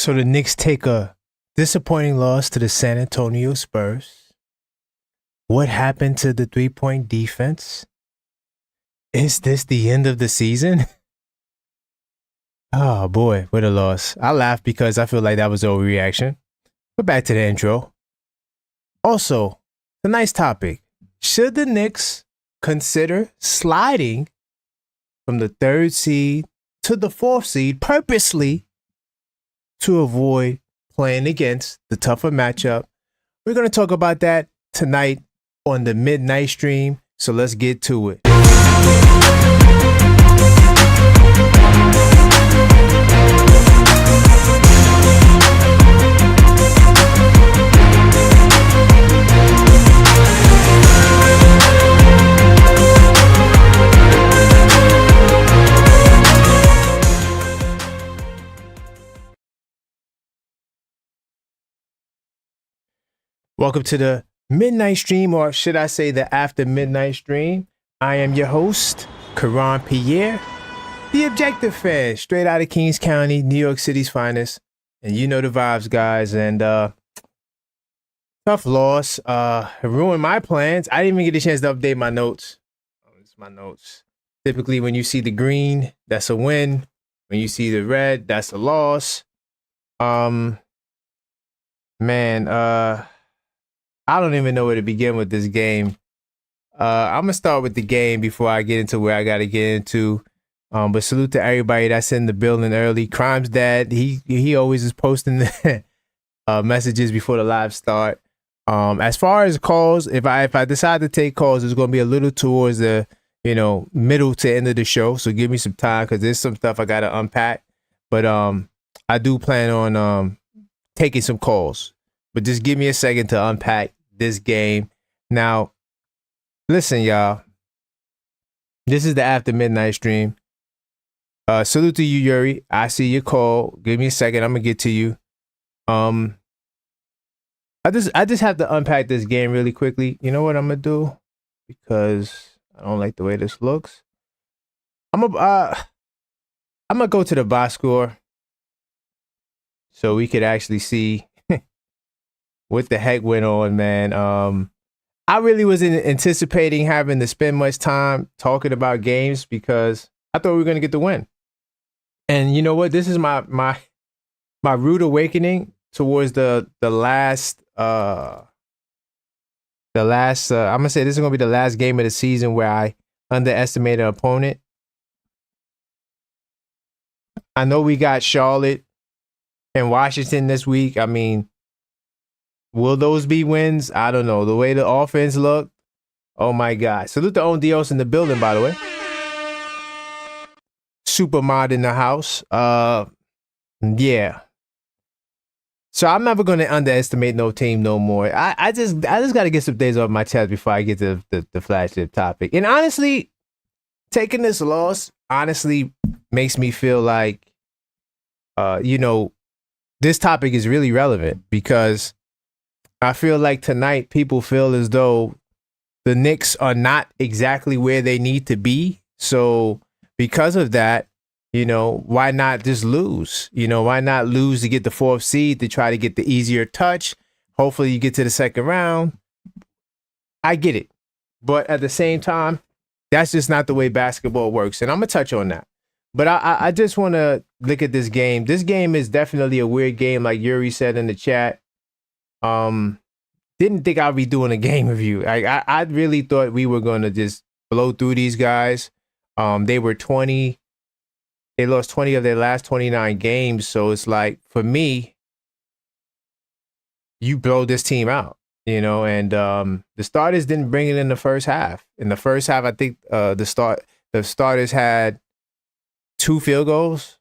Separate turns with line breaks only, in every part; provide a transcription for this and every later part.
So the Knicks take a disappointing loss to the San Antonio Spurs. What happened to the 3-point defense? Is this the end of the season? Oh boy, what a loss. I laugh because I feel like that was overreaction. But back to the intro. Also, tonight's topic. Should the Knicks consider sliding from the 3rd seed to the 4th seed purposely to avoid playing against the tougher matchup? We're going to talk about that tonight on the midnight stream. So let's get to it. Welcome to the midnight stream, or should I say the after midnight stream. I am your host, Karan Pierre, the objective fan, straight out of Kings County, New York City's finest. And you know the vibes, guys. And tough loss. It ruined my plans. I didn't even get a chance to update my notes. This is my notes. Typically, when you see the green, that's a win. When you see the red, that's a loss. I don't even know where to begin with this game. I'm gonna start with the game before I get into where I gotta get into. But salute to everybody that's in the building early. Crime's dad, he always is posting the messages before the live start. As far as calls, if I decide to take calls, it's gonna be a little towards the middle to end of the show. So give me some time because there's some stuff I gotta unpack. But I do plan on taking some calls. But just give me a second to unpack this game. Now, listen, y'all. This is the After Midnight stream. Salute to you, Yuri. I see your call. Give me a second. I'm gonna get to you. I just have to unpack this game really quickly. You know what I'm gonna do? Because I don't like the way this looks. I'm gonna go to the box score so we could actually see what the heck went on, man. I really wasn't anticipating having to spend much time talking about games because I thought we were going to get the win. And you know what? This is my rude awakening towards the last I'm gonna say this is gonna be the last game of the season where I underestimated an opponent. I know we got Charlotte and Washington this week. I mean, will those be wins? I don't know. The way the offense looked, oh my God. Salute to On Dios in the building, by the way. Supermod in the house. Yeah. So I'm never going to underestimate no team no more. I just got to get some days off my chest before I get to the flagship topic. And honestly, taking this loss honestly makes me feel like, this topic is really relevant because I feel like tonight people feel as though the Knicks are not exactly where they need to be. So because of that, why not just lose? Why not lose to get the 4th seed to try to get the easier touch? Hopefully you get to the 2nd round. I get it. But at the same time, that's just not the way basketball works. And I'm going to touch on that. But I just want to look at this game. This game is definitely a weird game, like Yuri said in the chat. Didn't think I'd be doing a game review. I really thought we were going to just blow through these guys. They lost 20 of their last 29 games. So it's like, for me, you blow this team out, and the starters didn't bring it in the first half. In the first half, I think the starters had 2 field goals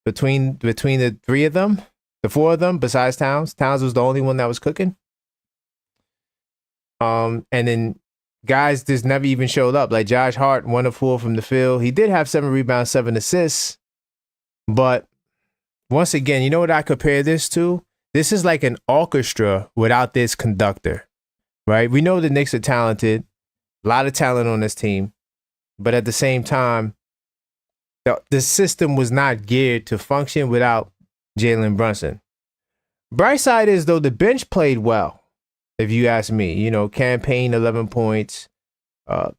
between the 3 of them, the 4 of them, besides Towns. Towns was the only one that was cooking. And then guys just never even showed up. Like Josh Hart, 1 of 4 from the field. He did have 7 rebounds, 7 assists. But once again, you know what I compare this to? This is like an orchestra without this conductor, right? We know the Knicks are talented, a lot of talent on this team. But at the same time, the system was not geared to function without Jalen Brunson. Bright side is, though, the bench played well, if you ask me. You know, Campaign, 11 points.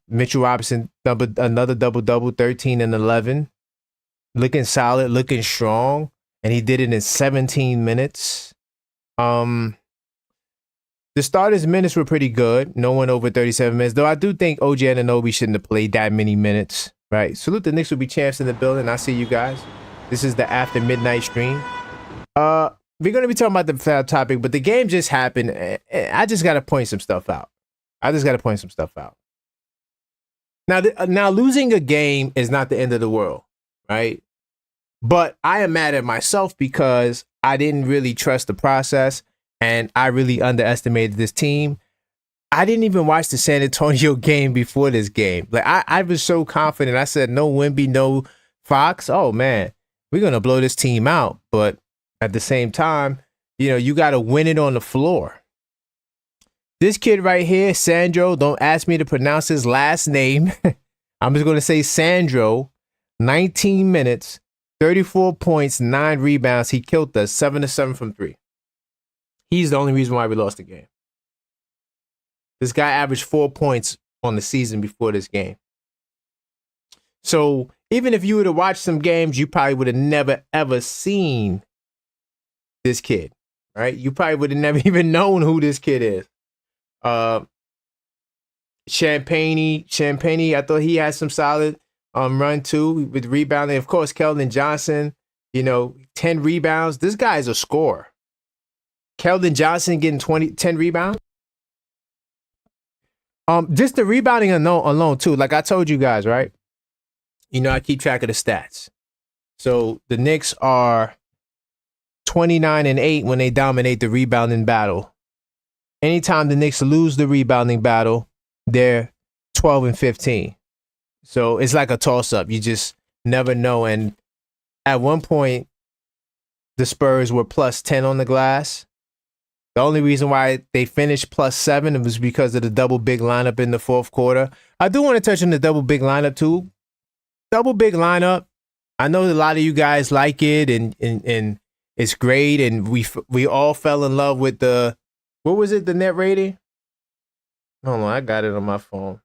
Mitchell Robinson, another double-double, 13 and 11. Looking solid, looking strong. And he did it in 17 minutes. The starters' minutes were pretty good. No one over 37 minutes. Though I do think OG Anunoby shouldn't have played that many minutes. Right? Salute the Knicks will be champs in the building. I see you guys. This is the After Midnight stream. We're going to be talking about the foul topic, but the game just happened. I just got to point some stuff out. Now, losing a game is not the end of the world, right? But I am mad at myself because I didn't really trust the process and I really underestimated this team. I didn't even watch the San Antonio game before this game. Like I was so confident. I said, no Wemby, no Fox. Oh, man, we're going to blow this team out. But at the same time, you know, you got to win it on the floor. This kid right here, Sandro, don't ask me to pronounce his last name. I'm just going to say Sandro, 19 minutes, 34 points, 9 rebounds. He killed us, 7-7 from 3. He's the only reason why we lost the game. This guy averaged 4 points on the season before this game. So even if you would have watched some games, you probably would have never, ever seen this kid, right? You probably would have never even known who this kid is. Champagne, I thought he had some solid run too with rebounding. Of course, Keldon Johnson, 10 rebounds. This guy is a scorer. Keldon Johnson getting 10 rebounds. Just the rebounding alone too. Like I told you guys, right? I keep track of the stats. So the Knicks are 29-8 when they dominate the rebounding battle. Anytime the Knicks lose the rebounding battle, they're 12-15. So it's like a toss-up. You just never know. And at one point, the Spurs were plus 10 on the glass. The only reason why they finished plus 7 was because of the double big lineup in the fourth quarter. I do want to touch on the double big lineup too. Double big lineup. I know a lot of you guys like it and it's great. And we all fell in love with the net rating? Hold on, I got it on my phone.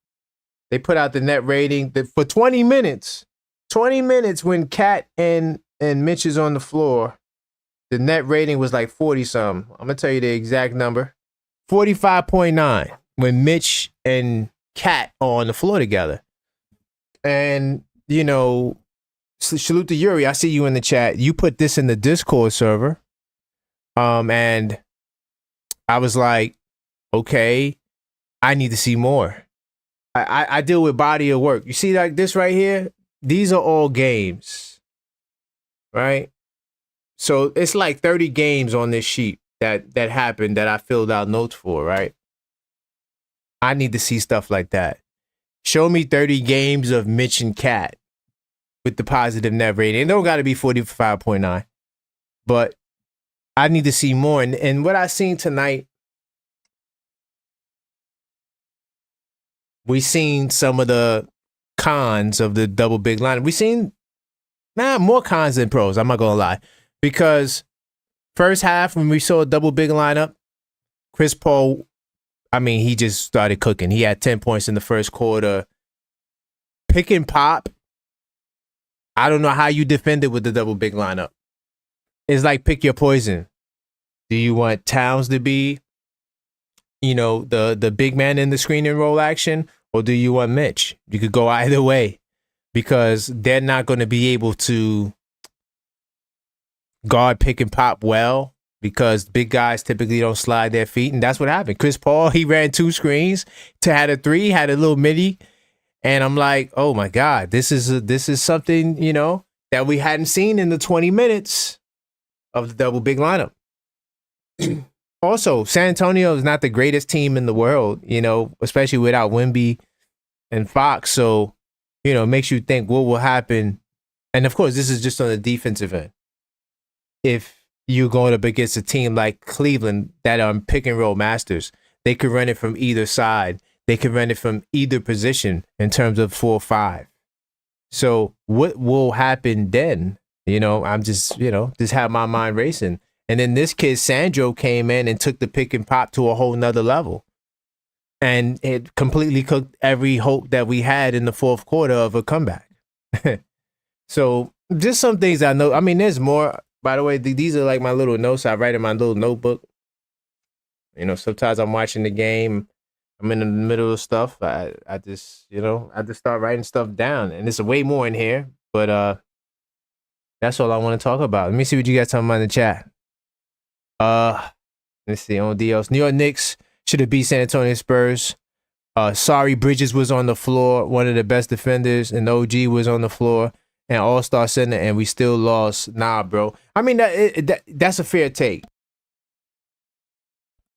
They put out the net rating for 20 minutes. 20 minutes when Cat and Mitch is on the floor. The net rating was like 40-something. I'm going to tell you the exact number. 45.9 when Mitch and Cat are on the floor together. And, salute to Yuri. I see you in the chat. You put this in the Discord server. And I was like, okay, I need to see more. I deal with body of work. You see like this right here? These are all games, right? So it's like 30 games on this sheet that happened that I filled out notes for, right? I need to see stuff like that. Show me 30 games of Mitch and Cat with the positive net rating. It don't got to be 45.9, but I need to see more. And what I seen tonight, we seen some of the cons of the double big lineup. We seen more cons than pros. I'm not gonna lie, because first half when we saw a double big lineup, Chris Paul, he just started cooking. He had 10 points in the first quarter. Pick and pop. I don't know how you defend it with the double big lineup. It's like pick your poison. Do you want Towns to be, the big man in the screen and roll action? Or do you want Mitch? You could go either way because they're not going to be able to guard pick and pop well because big guys typically don't slide their feet. And that's what happened. Chris Paul, he ran 2 screens, had a 3, had a little midi. And I'm like, oh, my God, this is something, that we hadn't seen in the 20 minutes of the double big lineup. Also, San Antonio is not the greatest team in the world, especially without Wemby and Fox. So, it makes you think what will happen. And of course, this is just on the defensive end. If you're going up against a team like Cleveland that are pick and roll masters, they could run it from either side. They could run it from either position in terms of 4-5. So what will happen then? I'm just, just have my mind racing. And then this kid, Sandro, came in and took the pick and pop to a whole nother level. And it completely cooked every hope that we had in the fourth quarter of a comeback. So just some things I know. I mean, there's more. By the way, these are like my little notes I write in my little notebook. Sometimes I'm watching the game. I'm in the middle of stuff. I just, I just start writing stuff down. And there's way more in here. But that's all I want to talk about. Let me see what you got talking about in the chat. Let's see. On DLs. New York Knicks should have beat San Antonio Spurs. Sorry, Bridges was on the floor, one of the best defenders, and OG was on the floor, and All-Star center, and we still lost. Nah, bro. I mean, that's a fair take.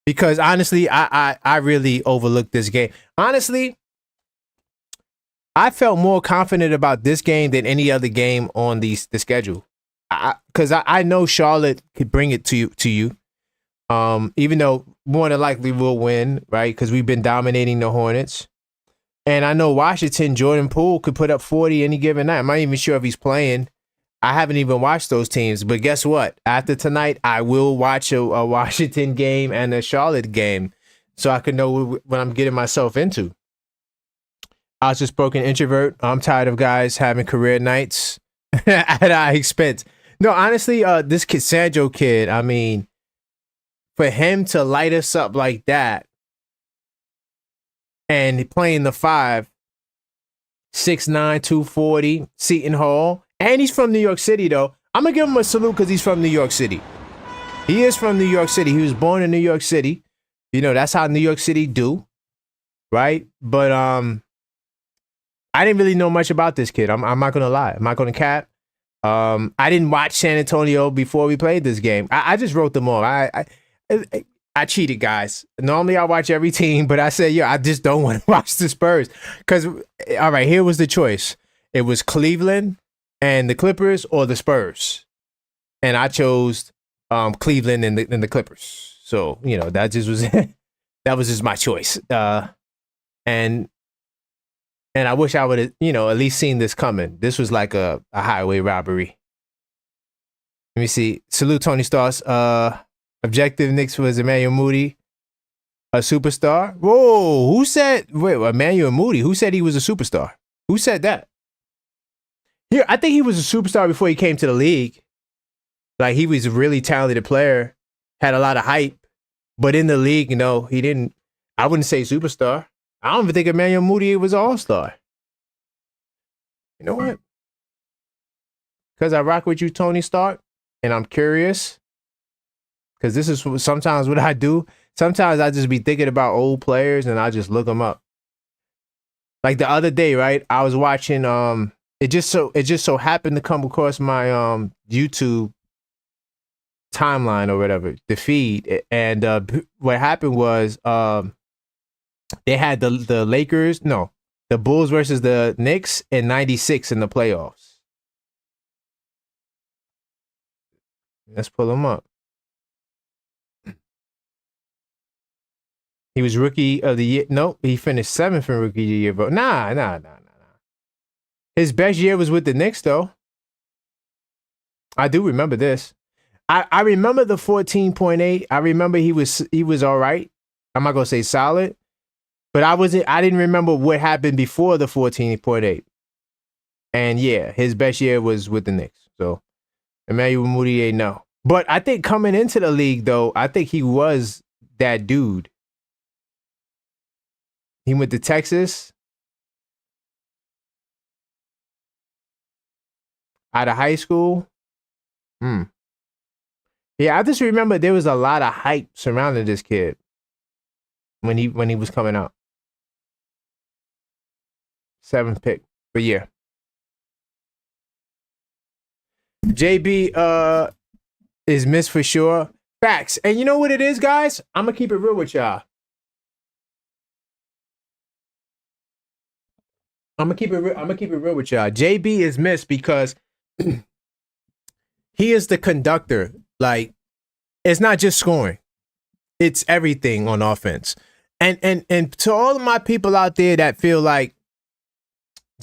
Because honestly, I really overlooked this game. Honestly, I felt more confident about this game than any other game on the schedule. Because I know Charlotte could bring it to you. Even though more than likely we'll win, right? Because we've been dominating the Hornets. And I know Washington, Jordan Poole could put up 40 any given night. I'm not even sure if he's playing. I haven't even watched those teams. But guess what? After tonight, I will watch a Washington game and a Charlotte game so I can know what I'm getting myself into. I was just broken introvert. I'm tired of guys having career nights at our expense. No, honestly, this kid, Sandro kid, I mean, for him to light us up like that and playing the 5, 6'9", 240, Seton Hall, and he's from New York City, though. I'm going to give him a salute because he's from New York City. He is from New York City. He was born in New York City. That's how New York City do, right? But I didn't really know much about this kid. I'm not going to lie. I'm not going to cap. I didn't watch San Antonio before we played this game. I just wrote them all. I cheated, guys. Normally I watch every team, but I said, I just don't want to watch the Spurs. Because, all right, here was the choice. It was Cleveland and the Clippers or the Spurs. And I chose Cleveland and the Clippers. So, that just was that was just my choice. And I wish I would have, at least seen this coming. This was like a highway robbery. Let me see. Salute Tony Stars. Objective Knicks was Emmanuel Moody, a superstar. Whoa, who said, Emmanuel Moody, who said he was a superstar? Who said that? Here, I think he was a superstar before he came to the league. Like, he was a really talented player, had a lot of hype, but in the league, he didn't, I wouldn't say superstar. I don't even think Emmanuel Moody was an all-star. You know what? Because I rock with you, Tony Stark, and I'm curious. Because this is sometimes what I do. Sometimes I just be thinking about old players and I just look them up. Like the other day, right? I was watching. It just so happened to come across my YouTube timeline or whatever, the feed. And what happened was they had the Lakers, no, the Bulls versus the Knicks in '96 in the playoffs. Let's pull them up. He was rookie of the year. Nope, he finished 7th in rookie of the year. But nah. His best year was with the Knicks, though. I do remember this. I remember the 14.8. I remember he was all right. I'm not gonna say solid, but I didn't remember what happened before the 14.8. And yeah, his best year was with the Knicks. So Emmanuel Moutier, no. But I think coming into the league, though, I think he was that dude. He went to Texas out of high school. Yeah, I just remember there was a lot of hype surrounding this kid when he was coming out. 7th pick. But yeah. JB is missed for sure. Facts. And you know what it is, guys? I'm gonna keep it real with y'all. I'm gonna keep it real with y'all. JB is missed because he is the conductor. Like, it's not just scoring; it's everything on offense. And to all of my people out there that feel like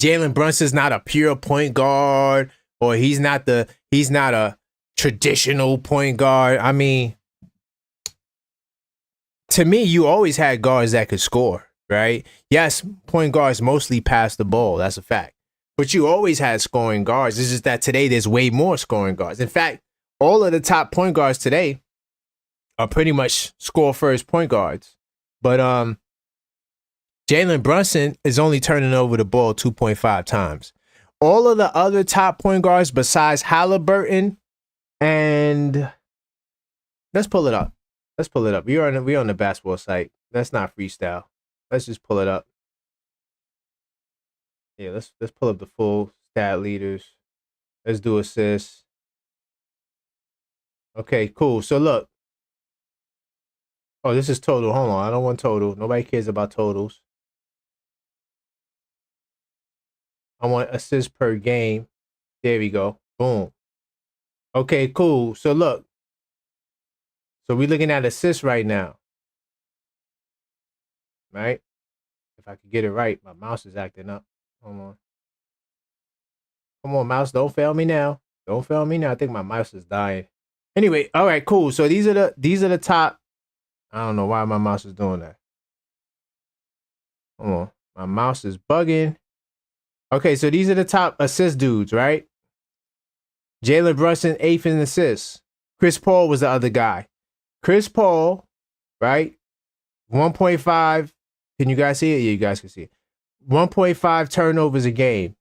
Jalen Brunson's not a pure point guard, or he's not the He's not a traditional point guard. I mean, to me, you always had guards that could score, right? Yes, point guards mostly pass the ball. That's a fact. But you always had scoring guards. It's just that today there's way more scoring guards. In fact, all of the top point guards today are pretty much score first point guards. But Jalen Brunson is only turning over the ball 2.5 times. All of the other top point guards besides Halliburton and let's pull it up. Let's pull it up. We're on the basketball site. That's not freestyle. Let's just pull it up. Yeah, let's pull up the full stat leaders. Let's do assists. Okay, cool. So look. Oh, this is total. Hold on. I don't want total. Nobody cares about totals. I want assists per game. There we go. Boom. Okay, cool. So look. So we're looking at assists right now. Right? If I could get it right. My mouse is acting up. Hold on. Come on, mouse. Don't fail me now. Don't fail me now. I think my mouse is dying. Anyway, all right, cool. So these are the top. I don't know why my mouse is doing that. Hold on. My mouse is bugging. Okay, so these are the top assist dudes, right? Jalen Brunson, 8th in assists. Chris Paul was the other guy. Chris Paul, right? 1.5. Can you guys see it? Yeah, you guys can see it. 1.5 turnovers a game.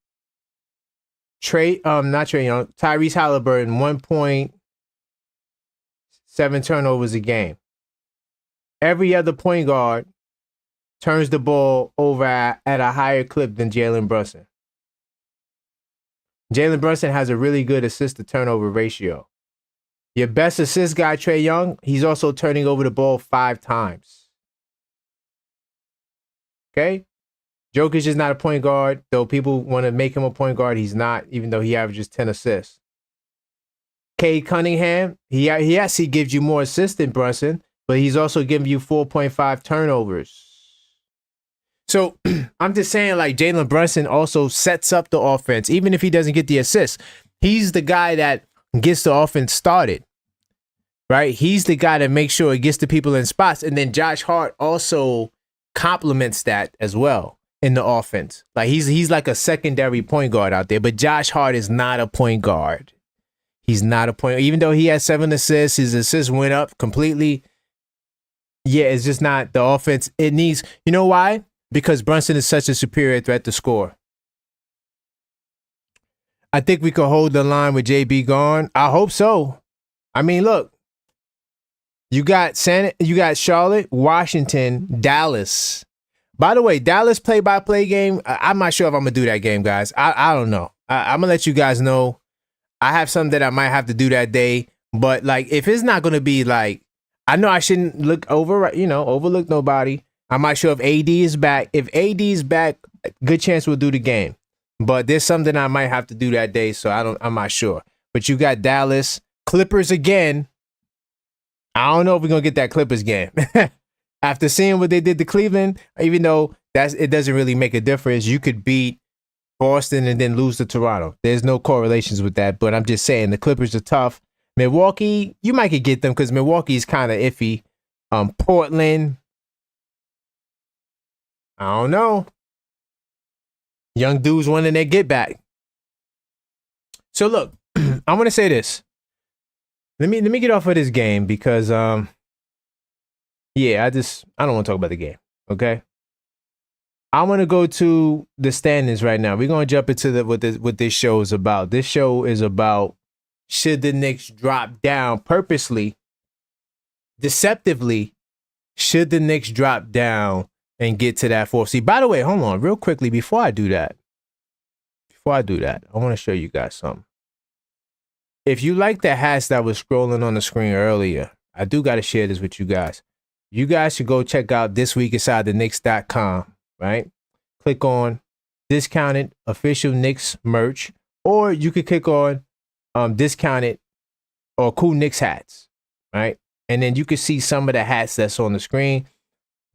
Tyrese Halliburton, 1.7 turnovers a game. Every other point guard turns the ball over at a higher clip than Jalen Brunson. Jalen Brunson has a really good assist to turnover ratio. Your best assist guy, Trae Young, he's also turning over the ball 5 times. Okay? Jokic is not a point guard, though people want to make him a point guard. He's not, even though he averages 10 assists. Cade Cunningham, he actually gives you more assists than Brunson, but he's also giving you 4.5 turnovers. So I'm just saying, like, Jalen Brunson also sets up the offense, even if he doesn't get the assists. He's the guy that gets the offense started, right? He's the guy that makes sure it gets the people in spots. And then Josh Hart also complements that as well in the offense. Like, he's like a secondary point guard out there, but Josh Hart is not a point guard. He's not a point. Even though he has 7 assists, his assists went up completely. Yeah, it's just not the offense. It needs, you know why? Because Brunson is such a superior threat to score. I think we could hold the line with JB gone. I hope so. I mean, look, you got Charlotte, Washington, Dallas. By the way, Dallas play-by-play game, I'm not sure if I'm going to do that game, guys. I don't know. I'm going to let you guys know. I have something that I might have to do that day. But, like, if it's not going to be, like, I know I shouldn't overlook nobody. I'm not sure if AD is back. If AD is back, good chance we'll do the game. But there's something I might have to do that day, so I'm not sure. But you got Dallas, Clippers again. I don't know if we're gonna get that Clippers game. After seeing what they did to Cleveland, even though it doesn't really make a difference, you could beat Boston and then lose to Toronto. There's no correlations with that, but I'm just saying the Clippers are tough. Milwaukee, you might could get them because Milwaukee is kind of iffy. Portland, I don't know. Young dudes wanting their get back. So look, I'm gonna say this. Let me get off of this game because I don't want to talk about the game. Okay. I want to go to the standings right now. We're gonna jump into what this show is about. This show is about should the Knicks drop down purposely, deceptively. Should the Knicks drop down and get to that 4th seed? By the way, hold on real quickly before I do that. I want to show you guys something. If you like the hats that was scrolling on the screen earlier, I do got to share this with you guys. You guys should go check out thisweekinsidethenix.com, right? Click on discounted official Knicks merch, or you could click on discounted or cool Knicks hats, right? And then you can see some of the hats that's on the screen.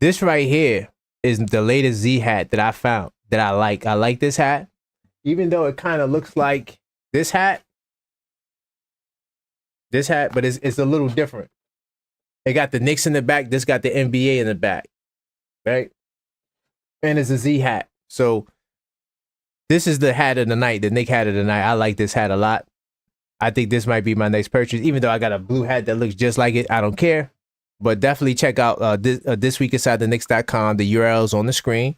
This right here is the latest Z hat that I found that I like. I like this hat. Even though it kind of looks like this hat, This hat, but it's a little different. It got the Knicks in the back. This got the NBA in the back, right? And it's a Z hat. So this is the hat of the night, the Knick hat of the night. I like this hat a lot. I think this might be my next purchase, even though I got a blue hat that looks just like it. I don't care. But definitely check out this week inside the Knicks.com. The URL's on the screen.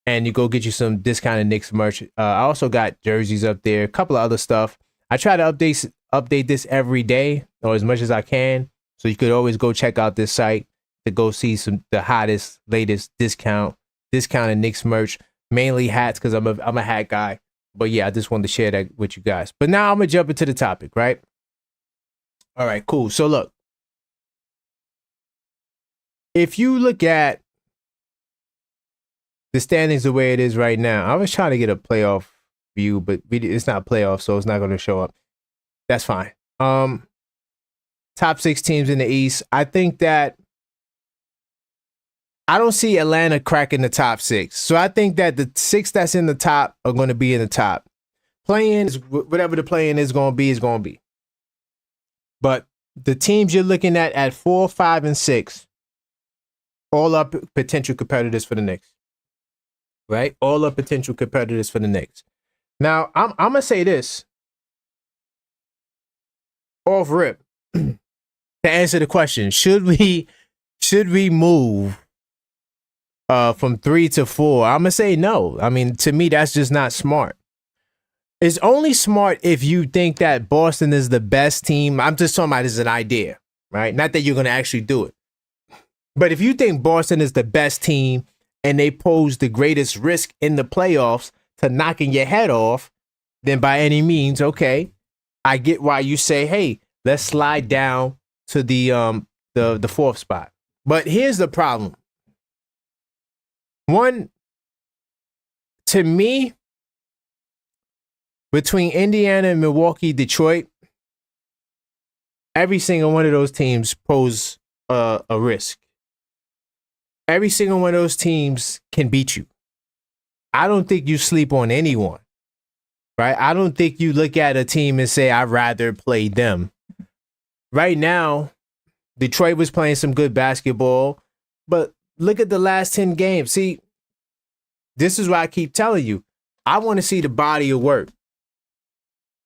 And you go get you some discounted Knicks merch. I also got jerseys up there, a couple of other stuff. I try to update this every day or as much as I can. So you could always go check out this site to go see the hottest, latest discounted Knicks merch, mainly hats because I'm a hat guy. But yeah, I just wanted to share that with you guys. But now I'm gonna jump into the topic, right? All right, cool. So look, if you look at the standings the way it is right now, I was trying to get a playoff view, but it's not playoff, so it's not going to show up. That's fine. Top 6 teams in the East. I think that I don't see Atlanta cracking the top 6. So I think that the 6 that's in the top are going to be in the top. Playing is whatever the playing is going to be is going to be. But the teams you're looking at 4, 5, and 6, all are potential competitors for the Knicks. Right? All are potential competitors for the Knicks. Now, I'm going to say this. Off rip. To answer the question, should we move from 3 to 4? I'm going to say no. I mean, to me, that's just not smart. It's only smart if you think that Boston is the best team. I'm just talking about as an idea, right? Not that you're going to actually do it. But if you think Boston is the best team and they pose the greatest risk in the playoffs to knocking your head off, then by any means, okay, I get why you say, hey, let's slide down to the 4th spot. But here's the problem. One, to me, between Indiana and Milwaukee, Detroit, every single one of those teams pose a risk. Every single one of those teams can beat you. I don't think you sleep on anyone, right? I don't think you look at a team and say, I'd rather play them. Right now, Detroit was playing some good basketball, but look at the last 10 games. See, this is why I keep telling you, I want to see the body of work.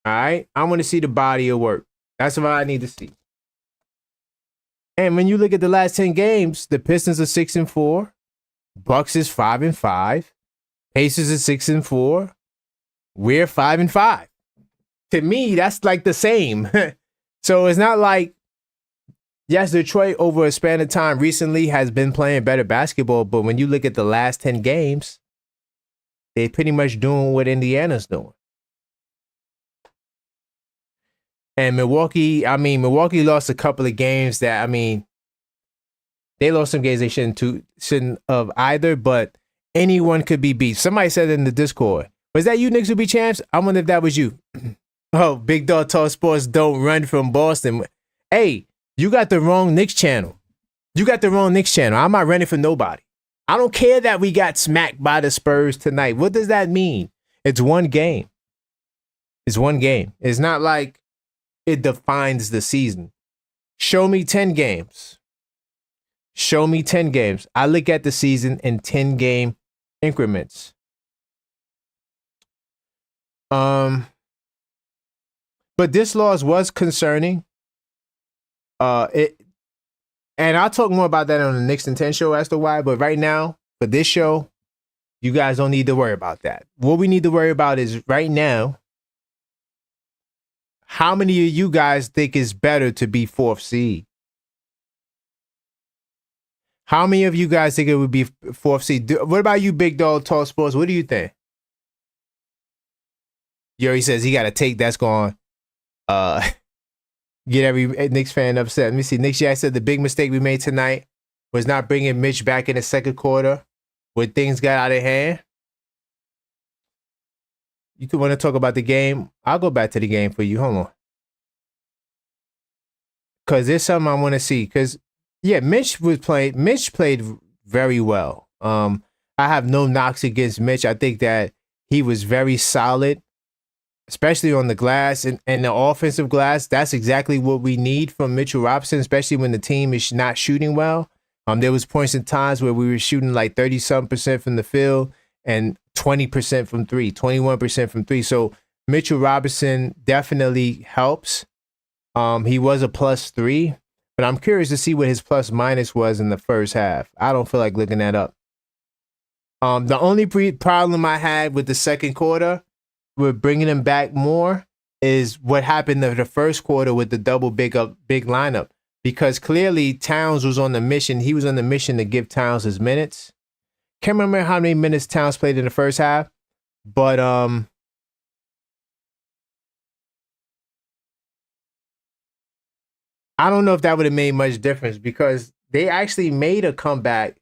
All right? I want to see the body of work. That's what I need to see. And when you look at the last 10 games, the Pistons are 6-4, Bucks is 5-5, Pacers is 6-4, we're 5-5. To me, that's like the same. So it's not like, yes, Detroit over a span of time recently has been playing better basketball, but when you look at the last 10 games, they're pretty much doing what Indiana's doing. And Milwaukee lost a couple of games that, they lost some games they shouldn't have either, but anyone could be beat. Somebody said in the Discord, was that you Knicks would be champs? I wonder if that was you. Oh, Big Dog Talk Sports don't run from Boston. Hey, you got the wrong Knicks channel. You got the wrong Knicks channel. I'm not running for nobody. I don't care that we got smacked by the Spurs tonight. What does that mean? It's one game. It's one game. It's not like it defines the season. Show me 10 games. Show me 10 games. I look at the season in 10-game increments. But this loss was concerning. And I'll talk more about that on the Knicks and 10 show as to why. But right now, for this show, you guys don't need to worry about that. What we need to worry about is right now, how many of you guys think it's better to be 4th seed? How many of you guys think it would be 4th seed? What about you, Big Dog Talk Sports? What do you think? Yuri says he got a take that's going get every Knicks fan upset. Let me see. Nick Jack said the big mistake we made tonight was not bringing Mitch back in the second quarter when things got out of hand. You could want to talk about the game. I'll go back to the game for you. Hold on. Because there's something I want to see. Because, yeah, Mitch played very well. I have no knocks against Mitch. I think that he was very solid. especially on the glass and the offensive glass. That's exactly what we need from Mitchell Robinson, especially when the team is not shooting well. There was points and times where we were shooting like 30-some% from the field and 20% from three, 21% from three. So Mitchell Robinson definitely helps. He was a +3, but I'm curious to see what his plus minus was in the first half. I don't feel like looking that up. The only problem I had with the second quarter with bringing him back more is what happened in the first quarter with the double big lineup, because clearly Towns was on the mission. He was on the mission to give Towns his minutes. Can't remember how many minutes Towns played in the first half, but I don't know if that would have made much difference, because they actually made a comeback.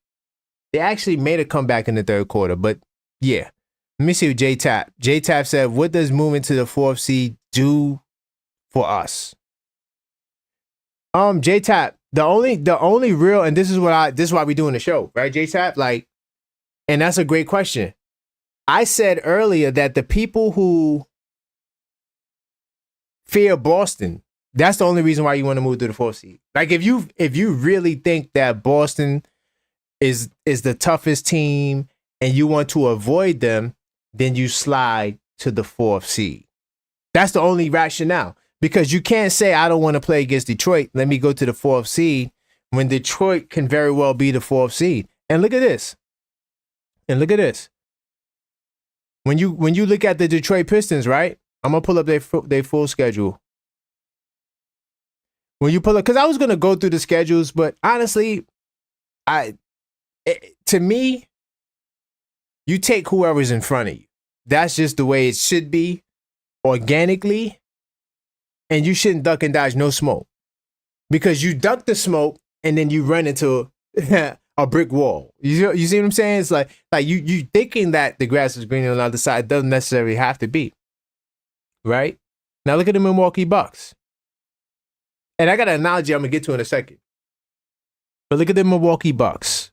They actually made a comeback in the third quarter, but yeah. Let me see what J-Tap. J-Tap said, what does moving to the 4th seed do for us? J-Tap, the only real, and this is why we're doing the show, right, J-Tap? Like, and that's a great question. I said earlier that the people who fear Boston, that's the only reason why you want to move to the 4th seed. Like, if you really think that Boston is the toughest team and you want to avoid them, then you slide to the 4th seed. That's the only rationale. Because you can't say, I don't want to play against Detroit. Let me go to the 4th seed, when Detroit can very well be the 4th seed. And look at this. When you look at the Detroit Pistons, right? I'm going to pull up their full schedule. When you pull up, because I was going to go through the schedules, but honestly, to me, you take whoever's in front of you. That's just the way it should be, organically. And you shouldn't duck and dodge no smoke, because you duck the smoke and then you run into a brick wall. You see what I'm saying? It's like you thinking that the grass is greener on the other side doesn't necessarily have to be. Right? Now look at the Milwaukee Bucks. And I got an analogy I'm going to get to in a second. But look at the Milwaukee Bucks.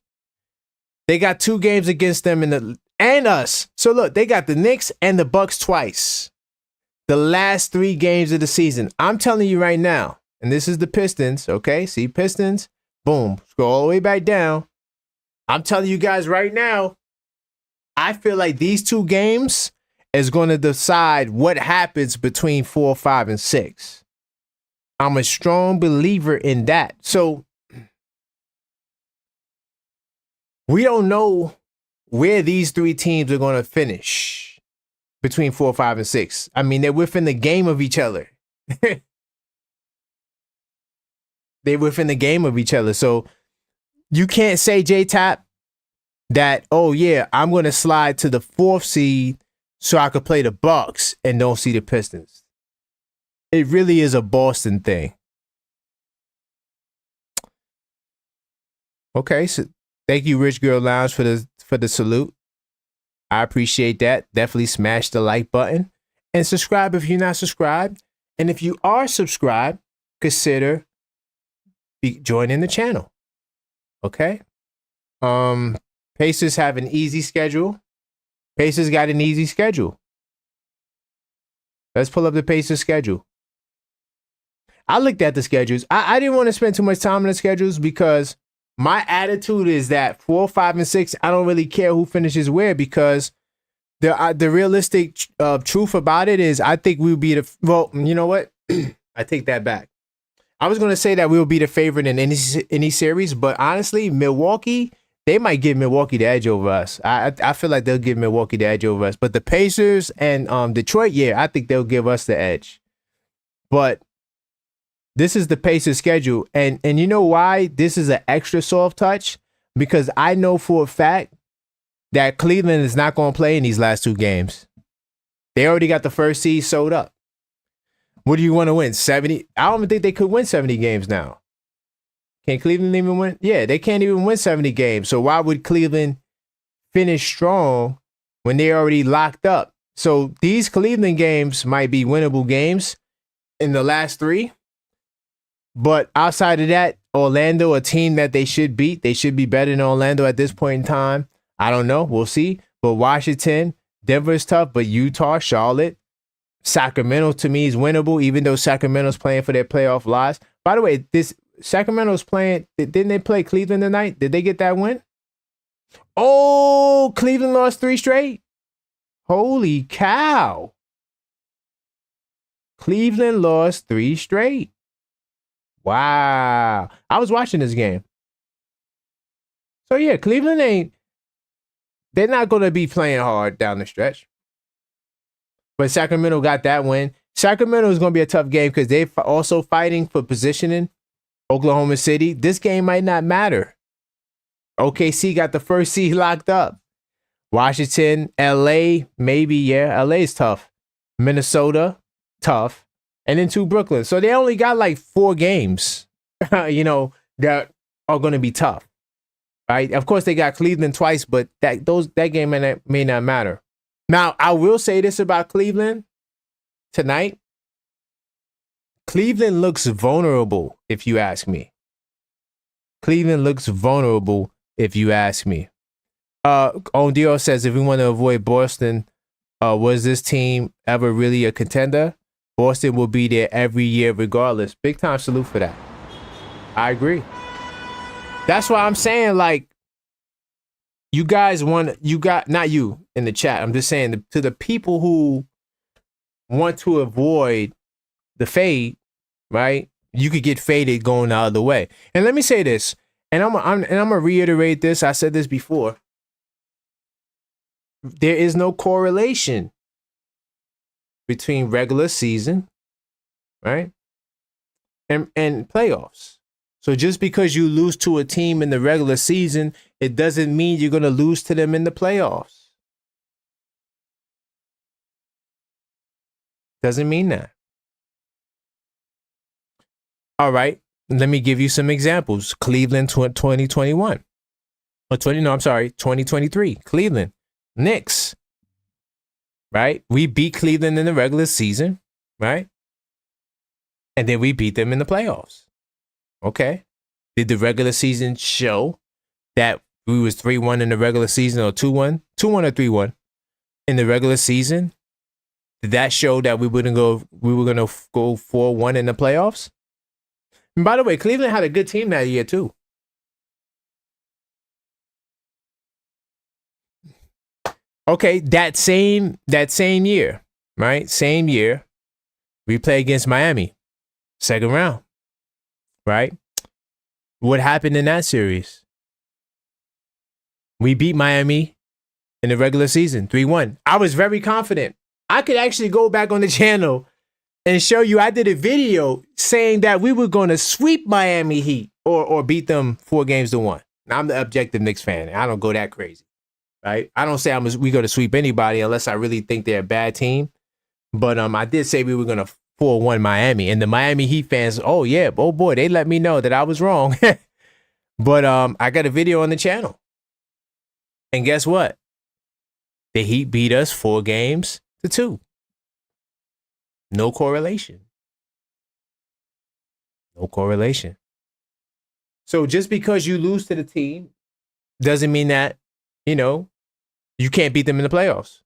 They got 2 games against them and us. So look, they got the Knicks and the Bucks twice. The last 3 games of the season. I'm telling you right now, and this is the Pistons, okay? See, Pistons, boom, scroll all the way back down. I'm telling you guys right now, I feel like these 2 games is going to decide what happens between 4, 5, and 6. I'm a strong believer in that. So we don't know where these 3 teams are going to finish between 4, 5, and 6. I mean, they're within the game of each other. They're within the game of each other. So you can't say, J-Tap, that, oh yeah, I'm going to slide to the 4th seed so I could play the Bucks and don't see the Pistons. It really is a Boston thing. Okay, so thank you, Rich Girl Lounge, for the salute. I appreciate that. Definitely smash the like button and subscribe if you're not subscribed. And if you are subscribed, consider joining the channel. Okay. Pacers have an easy schedule. Pacers got an easy schedule. Let's pull up the Pacers schedule. I looked at the schedules. I didn't want to spend too much time on the schedules, because my attitude is that 4, 5, and 6, I don't really care who finishes where, because the realistic truth about it is I think we'll be well, you know what? I take that back. I was going to say that we'll be the favorite in any series, but honestly, Milwaukee, they might give Milwaukee the edge over us. I feel like they'll give Milwaukee the edge over us. But the Pacers and Detroit, yeah, I think they'll give us the edge. But this is the Pacers schedule. And you know why this is an extra soft touch? Because I know for a fact that Cleveland is not going to play in these last 2 games. They already got the 1st seed sold up. What do you want to win? 70? I don't even think they could win 70 games now. Can Cleveland even win? Yeah, they can't even win 70 games. So why would Cleveland finish strong when they're already locked up? So these Cleveland games might be winnable games in the last 3. But outside of that, Orlando, a team that they should beat. They should be better than Orlando at this point in time. I don't know. We'll see. But Washington, Denver's tough. But Utah, Charlotte, Sacramento to me is winnable, even though Sacramento's playing for their playoff lives. By the way, this Sacramento's playing. Didn't they play Cleveland tonight? Did they get that win? Oh, Cleveland lost 3 straight. Holy cow. Cleveland lost 3 straight. Wow. I was watching this game. So yeah, Cleveland they're not going to be playing hard down the stretch. But Sacramento got that win. Sacramento is going to be a tough game because they're also fighting for positioning. Oklahoma City, this game might not matter. OKC got the first seed locked up. Washington, LA, maybe, yeah. LA is tough. Minnesota, tough. And then 2 Brooklyn. So they only got like 4 games, that are going to be tough. Right? Of course, they got Cleveland twice, but that game may not matter. Now, I will say this about Cleveland tonight. Cleveland looks vulnerable, if you ask me. Cleveland looks vulnerable, if you ask me. Ondio says, if we want to avoid Boston, was this team ever really a contender? Boston will be there every year regardless. Big time salute for that. I agree. That's why I'm saying, like, you guys not you in the chat. I'm just saying to the people who want to avoid the fade, right? You could get faded going the other way. And let me say this, and I'm gonna reiterate this. I said this before. There is no correlation between regular season, right, and playoffs. So just because you lose to a team in the regular season, it doesn't mean you're going to lose to them in the playoffs. Doesn't mean that. All right, let me give you some examples. Cleveland 2021. 2023. Cleveland. Knicks. Right? We beat Cleveland in the regular season, right? And then we beat them in the playoffs. Okay. Did the regular season show that we was 3-1 in the regular season, or 2-1? 2-1 or 3-1 in the regular season? Did that show that we were going to go 4-1 in the playoffs? And by the way, Cleveland had a good team that year too. Okay, that same year, right? Same year, we play against Miami, second round, right? What happened in that series? We beat Miami in the regular season, 3-1. I was very confident. I could actually go back on the channel and show you. I did a video saying that we were going to sweep Miami Heat or beat them 4-1. Now, I'm the objective Knicks fan. I don't go that crazy. Right? I don't say we're going to sweep anybody unless I really think they're a bad team. But I did say we were going to 4-1 Miami. And the Miami Heat fans, oh boy, they let me know that I was wrong. But I got a video on the channel. And guess what? The Heat beat us 4-2. No correlation. No correlation. So just because you lose to the team doesn't mean that, you can't beat them in the playoffs.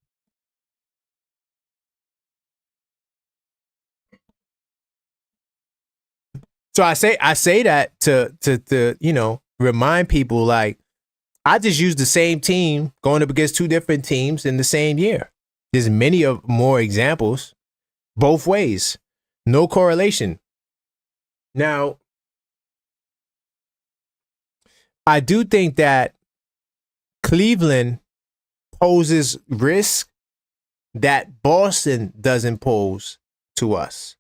So I say that to remind people, like, I just used the same team going up against 2 different teams in the same year. There's many more examples both ways. No correlation. Now, I do think that Cleveland poses risk that Boston doesn't pose to us,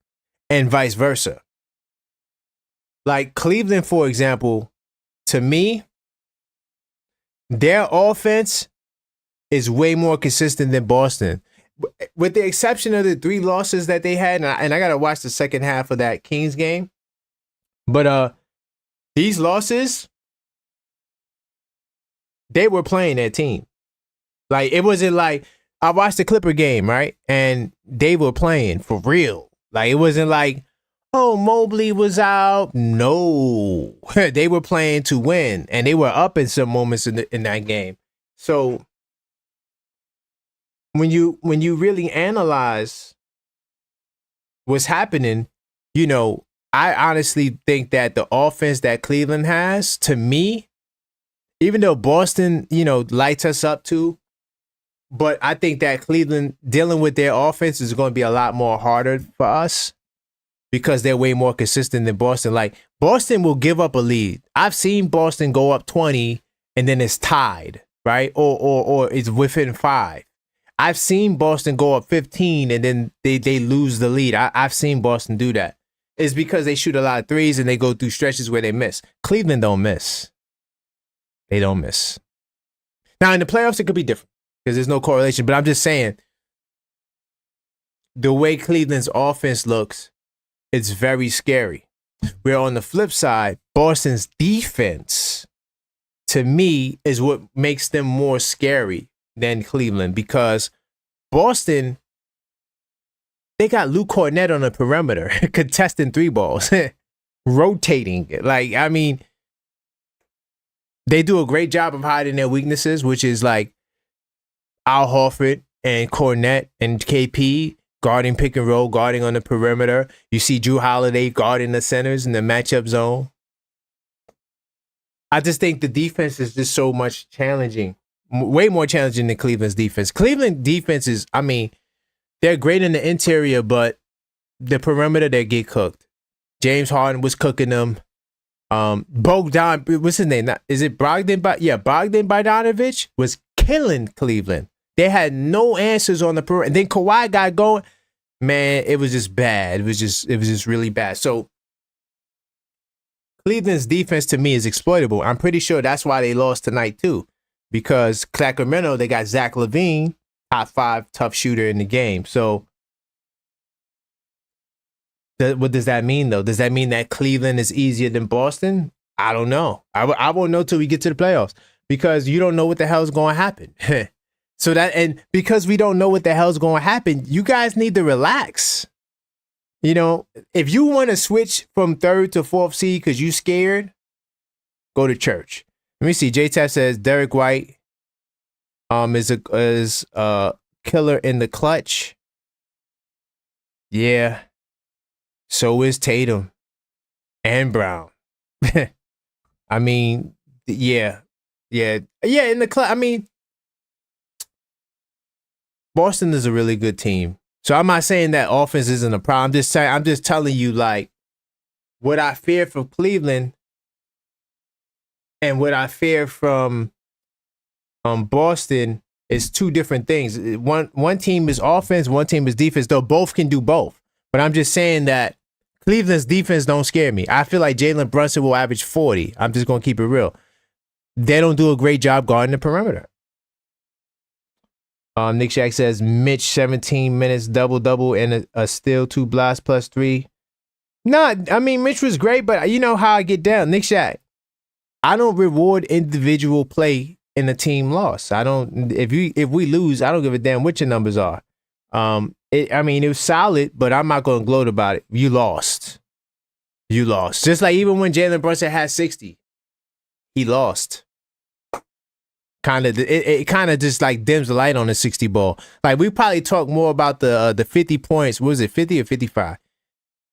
and vice versa. Like Cleveland, for example, to me, their offense is way more consistent than Boston. With the exception of the 3 losses that they had, and I got to watch the second half of that Kings game. But these losses, they were playing their team. Like, it wasn't like, I watched the Clipper game, right? And they were playing for real. Like, it wasn't like, oh, Mobley was out. No, they were playing to win, and they were up in some moments in that game. So when you really analyze what's happening, you know, I honestly think that the offense that Cleveland has, to me, even though Boston, lights us up too, but I think that Cleveland dealing with their offense is going to be a lot more harder for us because they're way more consistent than Boston. Like, Boston will give up a lead. I've seen Boston go up 20 and then it's tied, right? Or it's within 5. I've seen Boston go up 15 and then they lose the lead. I've seen Boston do that. It's because they shoot a lot of threes and they go through stretches where they miss. Cleveland don't miss. They don't miss. Now, in the playoffs, it could be different because there's no correlation. But I'm just saying, the way Cleveland's offense looks, it's very scary. Where on the flip side, Boston's defense, to me, is what makes them more scary than Cleveland, because Boston, they got Luke Cornett on the perimeter, contesting 3 balls, rotating. Like, I mean, they do a great job of hiding their weaknesses, which is like Al Horford and Cornett and KP guarding pick and roll, guarding on the perimeter. You see Drew Holiday guarding the centers in the matchup zone. I just think the defense is just so much challenging, way more challenging than Cleveland's defense. Cleveland defense is, I mean, they're great in the interior, but the perimeter, they get cooked. James Harden was cooking them. Bogdan, what's his name? Is it Bogdan? Bogdan Bogdanovic was killing Cleveland. They had no answers on the perimeter. And then Kawhi got going. Man, it was just bad. It was just really bad. So Cleveland's defense, to me, is exploitable. I'm pretty sure that's why they lost tonight too, because Sacramento, they got Zach LaVine, top 5 tough shooter in the game. So what does that mean, though? Does that mean that Cleveland is easier than Boston? I don't know. I won't know till we get to the playoffs, because you don't know what the hell's going to happen. And because we don't know what the hell's going to happen, you guys need to relax. If you want to switch from 3rd to 4th seed because you scared, go to church. Let me see. J-Tap says Derek White is a killer in the clutch. Yeah. So is Tatum and Brown. I mean, yeah. In the clutch. I mean, Boston is a really good team. So I'm not saying that offense isn't a problem. I'm just telling you, like, what I fear from Cleveland and what I fear from Boston is 2 different things. One team is offense, one team is defense. Though both can do both. But I'm just saying that Cleveland's defense don't scare me. I feel like Jalen Brunson will average 40. I'm just going to keep it real. They don't do a great job guarding the perimeter. Nick Shack says Mitch 17 minutes double and a steal, 2 blocks plus 3. I mean, Mitch was great, but you know how I get down. Nick Shack, I don't reward individual play in a team loss. I don't. If we lose, I don't give a damn what your numbers are. It was solid, but I'm not going to gloat about it. You lost. Just like even when Jalen Brunson had 60, he lost. It kind of just like dims the light on the 60 ball. Like, we probably talk more about the 50 points. What was it, 50 or 55?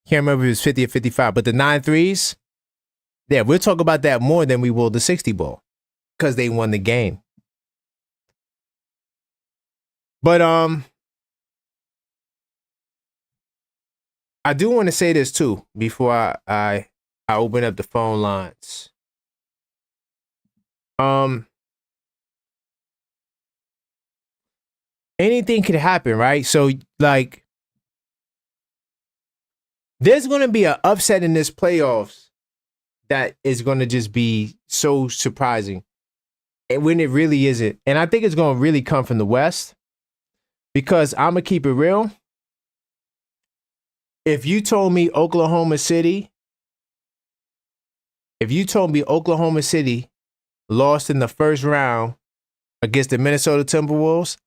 Can't remember if it was 50 or 55. But the 9 threes, yeah, we'll talk about that more than we will the 60 ball, because they won the game. But I do want to say this too before I open up the phone lines. Anything could happen, right? So, like, there's going to be an upset in this playoffs that is going to just be so surprising, and when it really isn't. And I think it's going to really come from the West, because I'm going to keep it real. If you told me Oklahoma City lost in the first round against the Minnesota Timberwolves,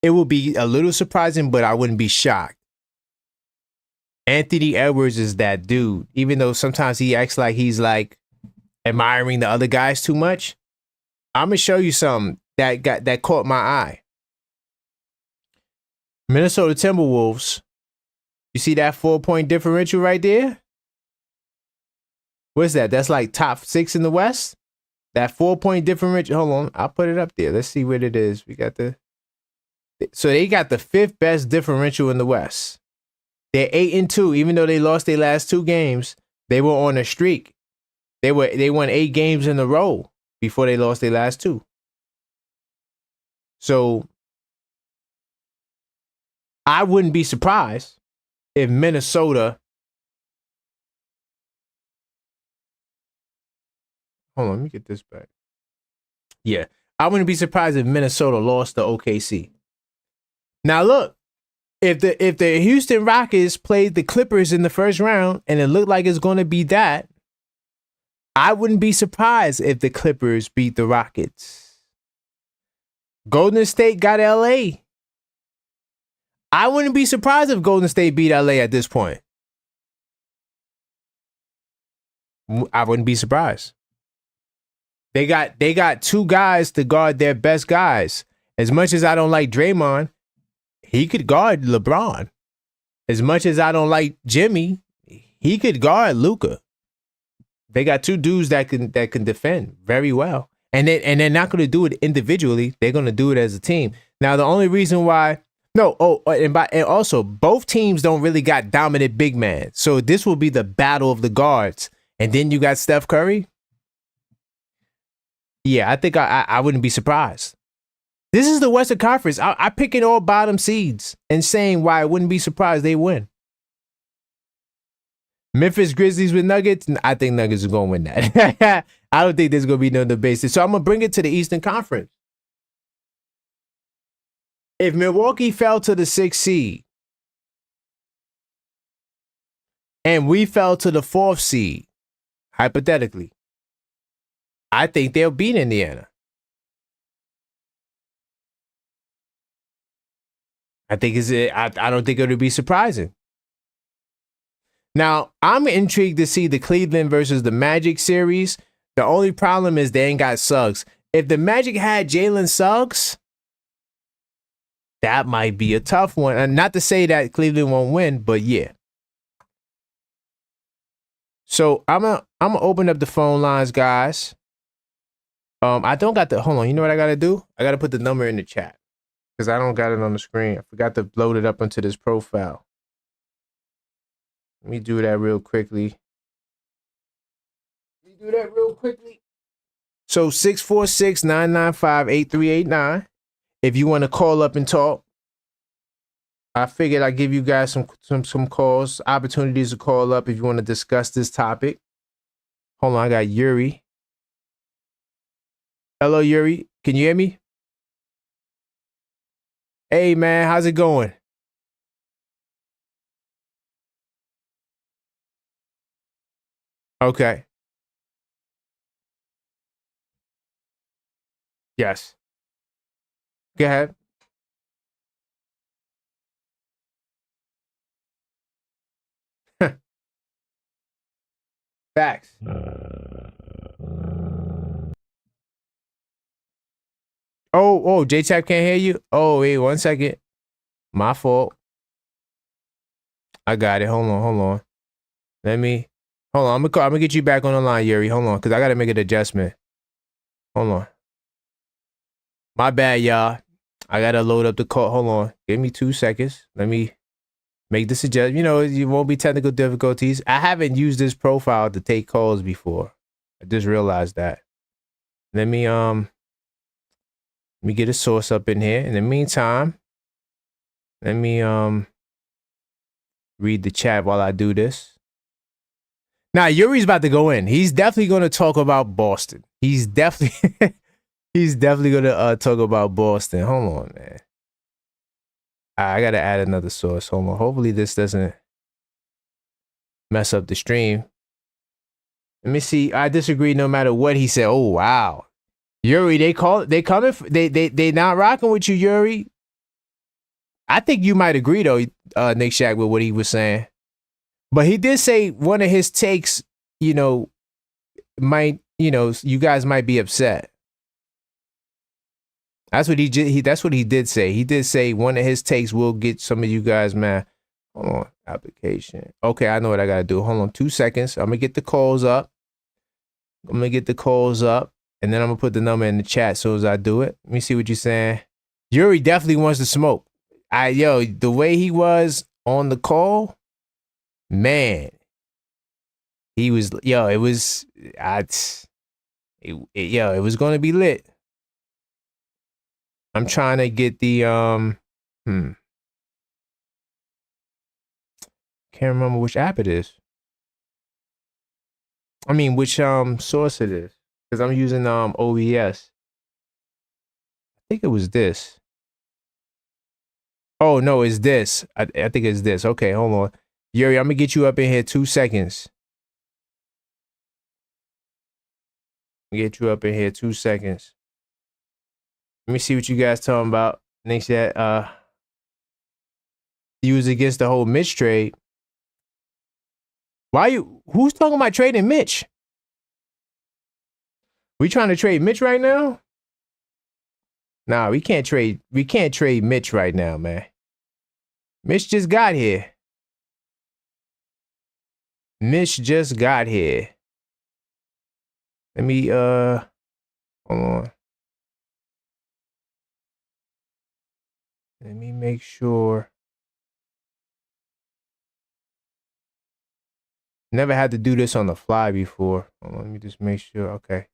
it would be a little surprising, but I wouldn't be shocked. Anthony Edwards is that dude. Even though sometimes he acts like he's like admiring the other guys too much, I'm going to show you something that caught my eye. Minnesota Timberwolves You see that 4-point differential right there? What's that? That's like top 6 in the West. That 4-point differential. Hold on, I'll put it up there. Let's see what it is. So they got the 5th best differential in the West. They're 8-2, even though they lost their last 2 games. They were on a streak. They won 8 games in a row before they lost their last 2. So I wouldn't be surprised if Minnesota. Hold on, let me get this back. Yeah, I wouldn't be surprised if Minnesota lost to OKC. Now look, if the Houston Rockets played the Clippers in the first round and it looked like it's going to be that, I wouldn't be surprised if the Clippers beat the Rockets. Golden State got LA. I wouldn't be surprised if Golden State beat LA at this point. I wouldn't be surprised. They got 2 guys to guard their best guys. As much as I don't like Draymond, he could guard LeBron. As much as I don't like Jimmy, he could guard Luka. They got 2 dudes that can defend very well. And they're not going to do it individually. They're going to do it as a team. Now, the only reason why and also both teams don't really got dominant big man. So this will be the battle of the guards. And then you got Steph Curry. Yeah, I think I wouldn't be surprised. This is the Western Conference. I picking all bottom seeds and saying why I wouldn't be surprised they win. Memphis Grizzlies with Nuggets. I think Nuggets are going to win that. I don't think there's going to be no debate. So I'm going to bring it to the Eastern Conference. If Milwaukee fell to the 6th seed and we fell to the 4th seed, hypothetically, I think they'll beat Indiana. I don't think it'll be surprising. Now, I'm intrigued to see the Cleveland versus the Magic series. The only problem is they ain't got Suggs. If the Magic had Jalen Suggs, that might be a tough one. And not to say that Cleveland won't win, but yeah. So I'm gonna open up the phone lines, guys. I don't got hold on. You know what I gotta do? I gotta put the number in the chat because I don't got it on the screen. I forgot to load it up into this profile. Let me do that real quickly. So 646-995-8389. If you want to call up and talk, I figured I'd give you guys some calls, opportunities to call up if you want to discuss this topic. Hold on, I got Yuri. Hello, Yuri. Can you hear me? Hey, man, how's it going? Okay. Yes. Go ahead. Facts. J-Tap can't hear you? Oh, wait, 1 second. My fault. I got it. Hold on. Hold on. I'm gonna get you back on the line, Yuri. Hold on, because I gotta make an adjustment. Hold on. My bad, y'all. I gotta load up the call. Hold on. Give me 2 seconds. Let me make this adjustment. You know, it won't be technical difficulties. I haven't used this profile to take calls before. I just realized that. Let me get a source up in here. In the meantime, let me read the chat while I do this. Now, Yuri's about to go in. He's definitely going to talk about Boston. He's definitely going to talk about Boston. Hold on, man. I got to add another source. Hold on. Hopefully this doesn't mess up the stream. Let me see. I disagree no matter what he said. Oh, wow. Yuri, they not rocking with you, Yuri. I think you might agree, though, Nick Shack, with what he was saying. But he did say one of his takes, you guys might be upset. That's what he did say. He did say one of his takes will get some of you guys mad. Hold on. Application. Okay, I know what I gotta do. Hold on 2 seconds. I'm gonna get the calls up. And then I'm gonna put the number in the chat as soon as I do it. Let me see what you're saying. Yuri definitely wants to smoke. The way he was on the call, man. He was it was it was gonna be lit. I'm trying to get the can't remember which app it is. I mean which source it is. Because I'm using OBS. I think it was this. Oh no, it's this. I think it's this. Okay, hold on. Yuri, I'm gonna get you up in here 2 seconds. Get you up in here 2 seconds. Let me see what you guys talking about. Next that you was against the whole Mitch trade. Who's talking about trading Mitch? We trying to trade Mitch right now? Nah, we can't trade Mitch right now, man. Mitch just got here. Let me hold on. Let me make sure. Never had to do this on the fly before. Hold on, let me just make sure. Okay.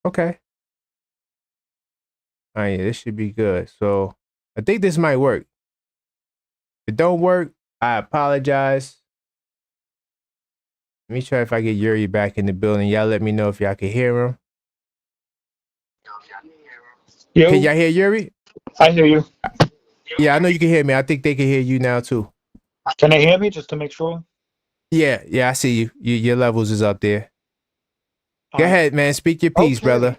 All right, this should be good. So I think this might work. If it don't work, I apologize. Let me try if I get Yuri back in the building. Y'all let me know if y'all can hear him.
Yo,
can y'all hear Yuri?
I hear you.
Yeah, I know you can hear me. I think they can hear you now too.
Can they hear me just to make sure?
Yeah, I see you. Your levels is up there. Go ahead, man. Speak your piece, brother.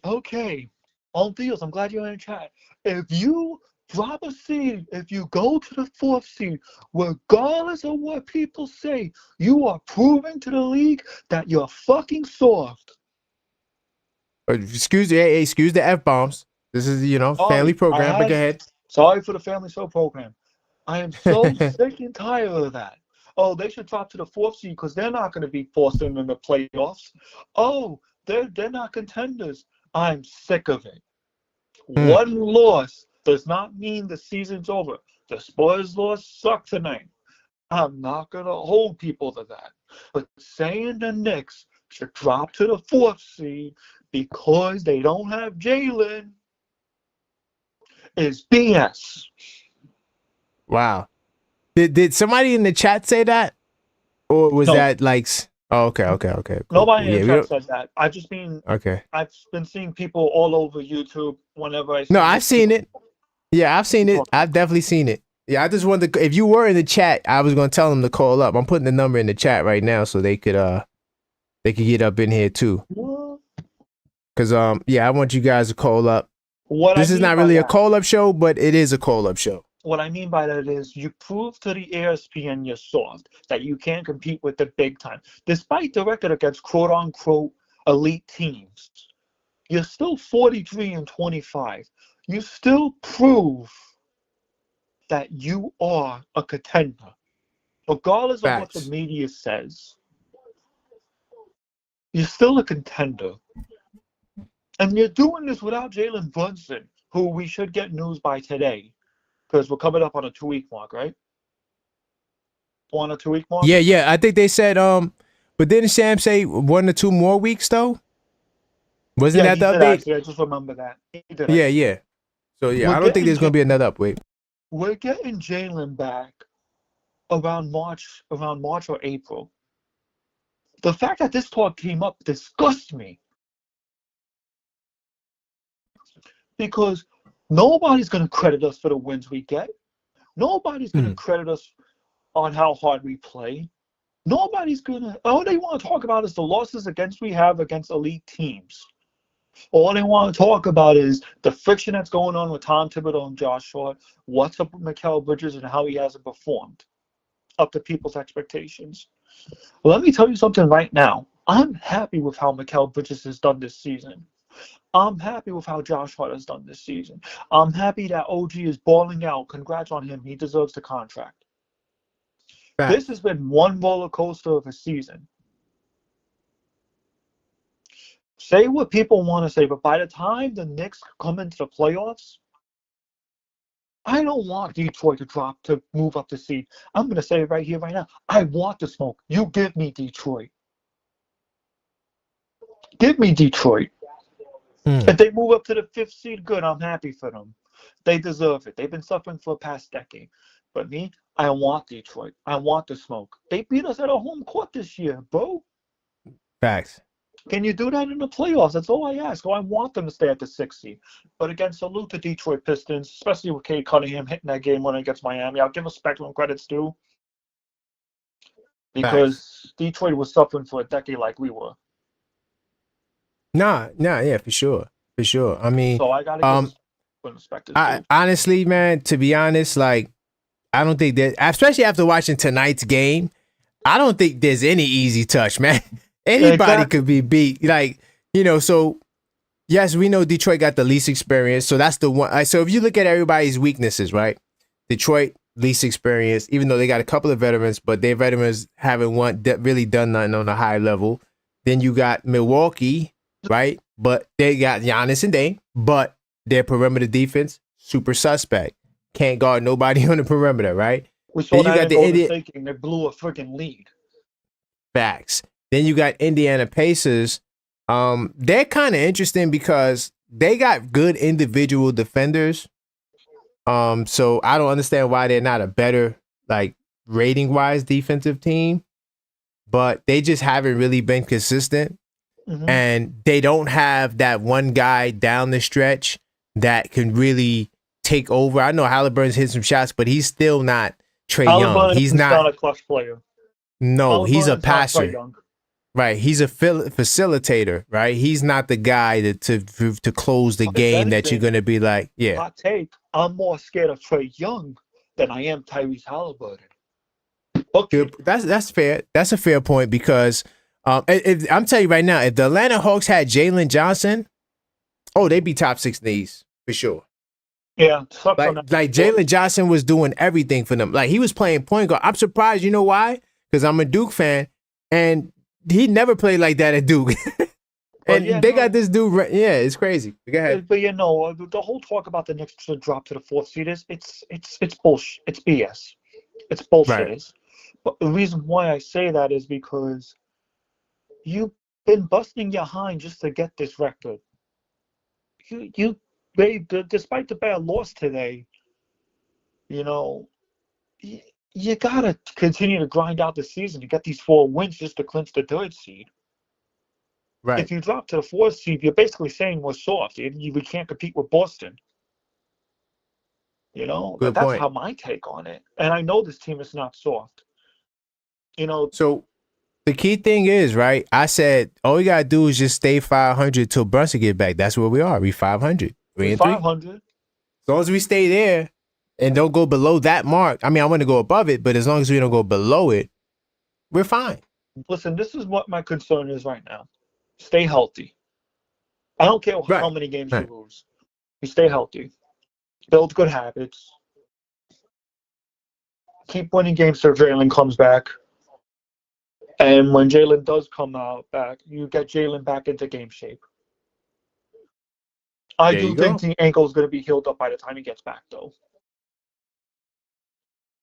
Okay. On Theos, I'm glad you're in the chat. If you drop a seed, if you go to the 4th seed, regardless of what people say, you are proving to the league that you're fucking soft.
Excuse the F-bombs. This is, family program, but go ahead.
Sorry for the family show program. I am so sick and tired of that. Oh, they should drop to the 4th seed because they're not going to be forced into the playoffs. Oh, they're not contenders. I'm sick of it. One loss does not mean the season's over. The Spurs loss sucked tonight. I'm not going to hold people to that. But saying the Knicks should drop to the 4th seed because they don't have Jalen is BS.
Wow. Did somebody in the chat say that? Or was that like... Oh, okay. Cool,
Nobody in the chat said that. I've been seeing people all over YouTube whenever I see...
No, I've seen it. Yeah, I've seen it. I've definitely seen it. Yeah, I just wanted to... If you were in the chat, I was going to tell them to call up. I'm putting the number in the chat right now so they could get up in here too. Because, I want you guys to call up. This is not really a call-up show, but it is a call-up show.
What I mean by that is you prove to the ESPN you're soft, that you can't compete with the big time. Despite the record against quote-unquote elite teams, you're still 43-25. You still prove that you are a contender, regardless of what the media says. You're still a contender. And you're doing this without Jalen Brunson, who we should get news by today. Because we're coming up on a 2-week mark, right? On a 2-week mark?
Yeah. I think they said, but didn't Sam say 1 to 2 more weeks though? Wasn't that the update?
Actually, I just remember that.
Yeah. So I don't think there's gonna be another update.
We're getting Jalen back around March or April. The fact that this talk came up disgusts me. Because nobody's gonna credit us for the wins we get. Nobody's gonna credit us on how hard we play. Nobody's gonna. All they want to talk about is the losses we have against elite teams. All they want to talk about is the friction that's going on with Tom Thibodeau and Josh Short. What's up with Mikal Bridges and how he hasn't performed up to people's expectations. Let me tell you something right now. I'm happy with how Mikal Bridges has done this season. I'm happy with how Josh Hart has done this season. I'm happy that OG is balling out. Congrats on him. He deserves the contract. This
Facts.
has been one roller coaster of a season. Say what people want to say, but by the time the Knicks come into the playoffs, I don't want Detroit to drop to move up the seed. I'm going to say it right here, right now. I want the smoke. You give me Detroit. Give me Detroit. If they move up to the 5th seed, good. I'm happy for them. They deserve it. They've been suffering for the past decade. But me, I want Detroit. I want the smoke. They beat us at a home court this year, bro.
Facts.
Can you do that in the playoffs? That's all I ask. Oh, I want them to stay at the 6th seed. But again, salute to Detroit Pistons, especially with Cade Cunningham hitting that game winner against Miami. I'll give respect when credit's due
Facts.
because Detroit was suffering for a decade like we were.
Nah, yeah, for sure. For sure. I mean,
So I got to give respect is
I
due.
honestly, man, to be honest, like, I don't think that, especially after watching tonight's game, I don't think there's any easy touch, man. Anybody
Exactly.
could be beat. Like, so yes, we know Detroit got the least experience. So that's the one. So if you look at everybody's weaknesses, right? Detroit, least experience, even though they got a couple of veterans, but their veterans haven't really done nothing on a high level. Then you got Milwaukee, right? But they got Giannis and Dame, but their perimeter defense, super suspect. Can't guard nobody on the perimeter, right?
We
Then
saw
you
that
got
in
the
Golden
Indian
State game. They blew a freaking lead.
backs. Then you got Indiana Pacers. They're kind of interesting because they got good individual defenders. So I don't understand why they're not a better, like, rating wise defensive team, but they just haven't really been consistent.
Mm-hmm.
And they don't have that one guy down the stretch that can really take over. I know Halliburton's hit some shots, but he's still not Trae Young. He's
Halliburton's
not.
not a clutch player.
No, he's a
Halliburton's not Trae
passer.
Young.
Right, he's a facilitator. Right, he's not the guy to close the
If
game that you're
anything,
gonna be like, yeah.
hot take, I'm more scared of Trae Young than I am Tyrese Halliburton. Okay.
Good. That's fair. That's a fair point because I'm telling you right now, if the Atlanta Hawks had Jalen Johnson, oh, they'd be top 6 in the East for sure.
Yeah, sucks on
Like
that.
like Jalen Johnson was doing everything for them. Like he was playing point guard. I'm surprised. You know why? Because I'm a Duke fan, and he never played like that at Duke. And
yeah,
they got this dude. Yeah, it's crazy. Go ahead.
But the whole talk about the Knicks to drop to the 4th seed is it's bullshit. It's BS. It's bullshit.
Right.
But the reason why I say that is because you've been busting your hind just to get this record. Despite the bad loss today, you gotta continue to grind out the season to get these 4 wins just to clinch the 3rd seed.
Right.
If you drop to the 4th seed, you're basically saying we're soft. We can't compete with Boston.
Good
That's
point.
how my take on it. And I know this team is not soft.
So the key thing is, right? I said all we gotta do is just stay 500 till Brunson get back. That's where we are. We 500. 3-3.
500.
As long as we stay there and don't go below that mark. I mean, I want to go above it, but as long as we don't go below it, we're fine.
Listen, this is what my concern is right now. Stay healthy. I don't care how many games you lose. You stay healthy. Build good habits. Keep winning games till Jalen comes back. And when Jalen does come back, you get Jalen back into game shape. I do think the ankle is going to be healed up by the time he gets back, though.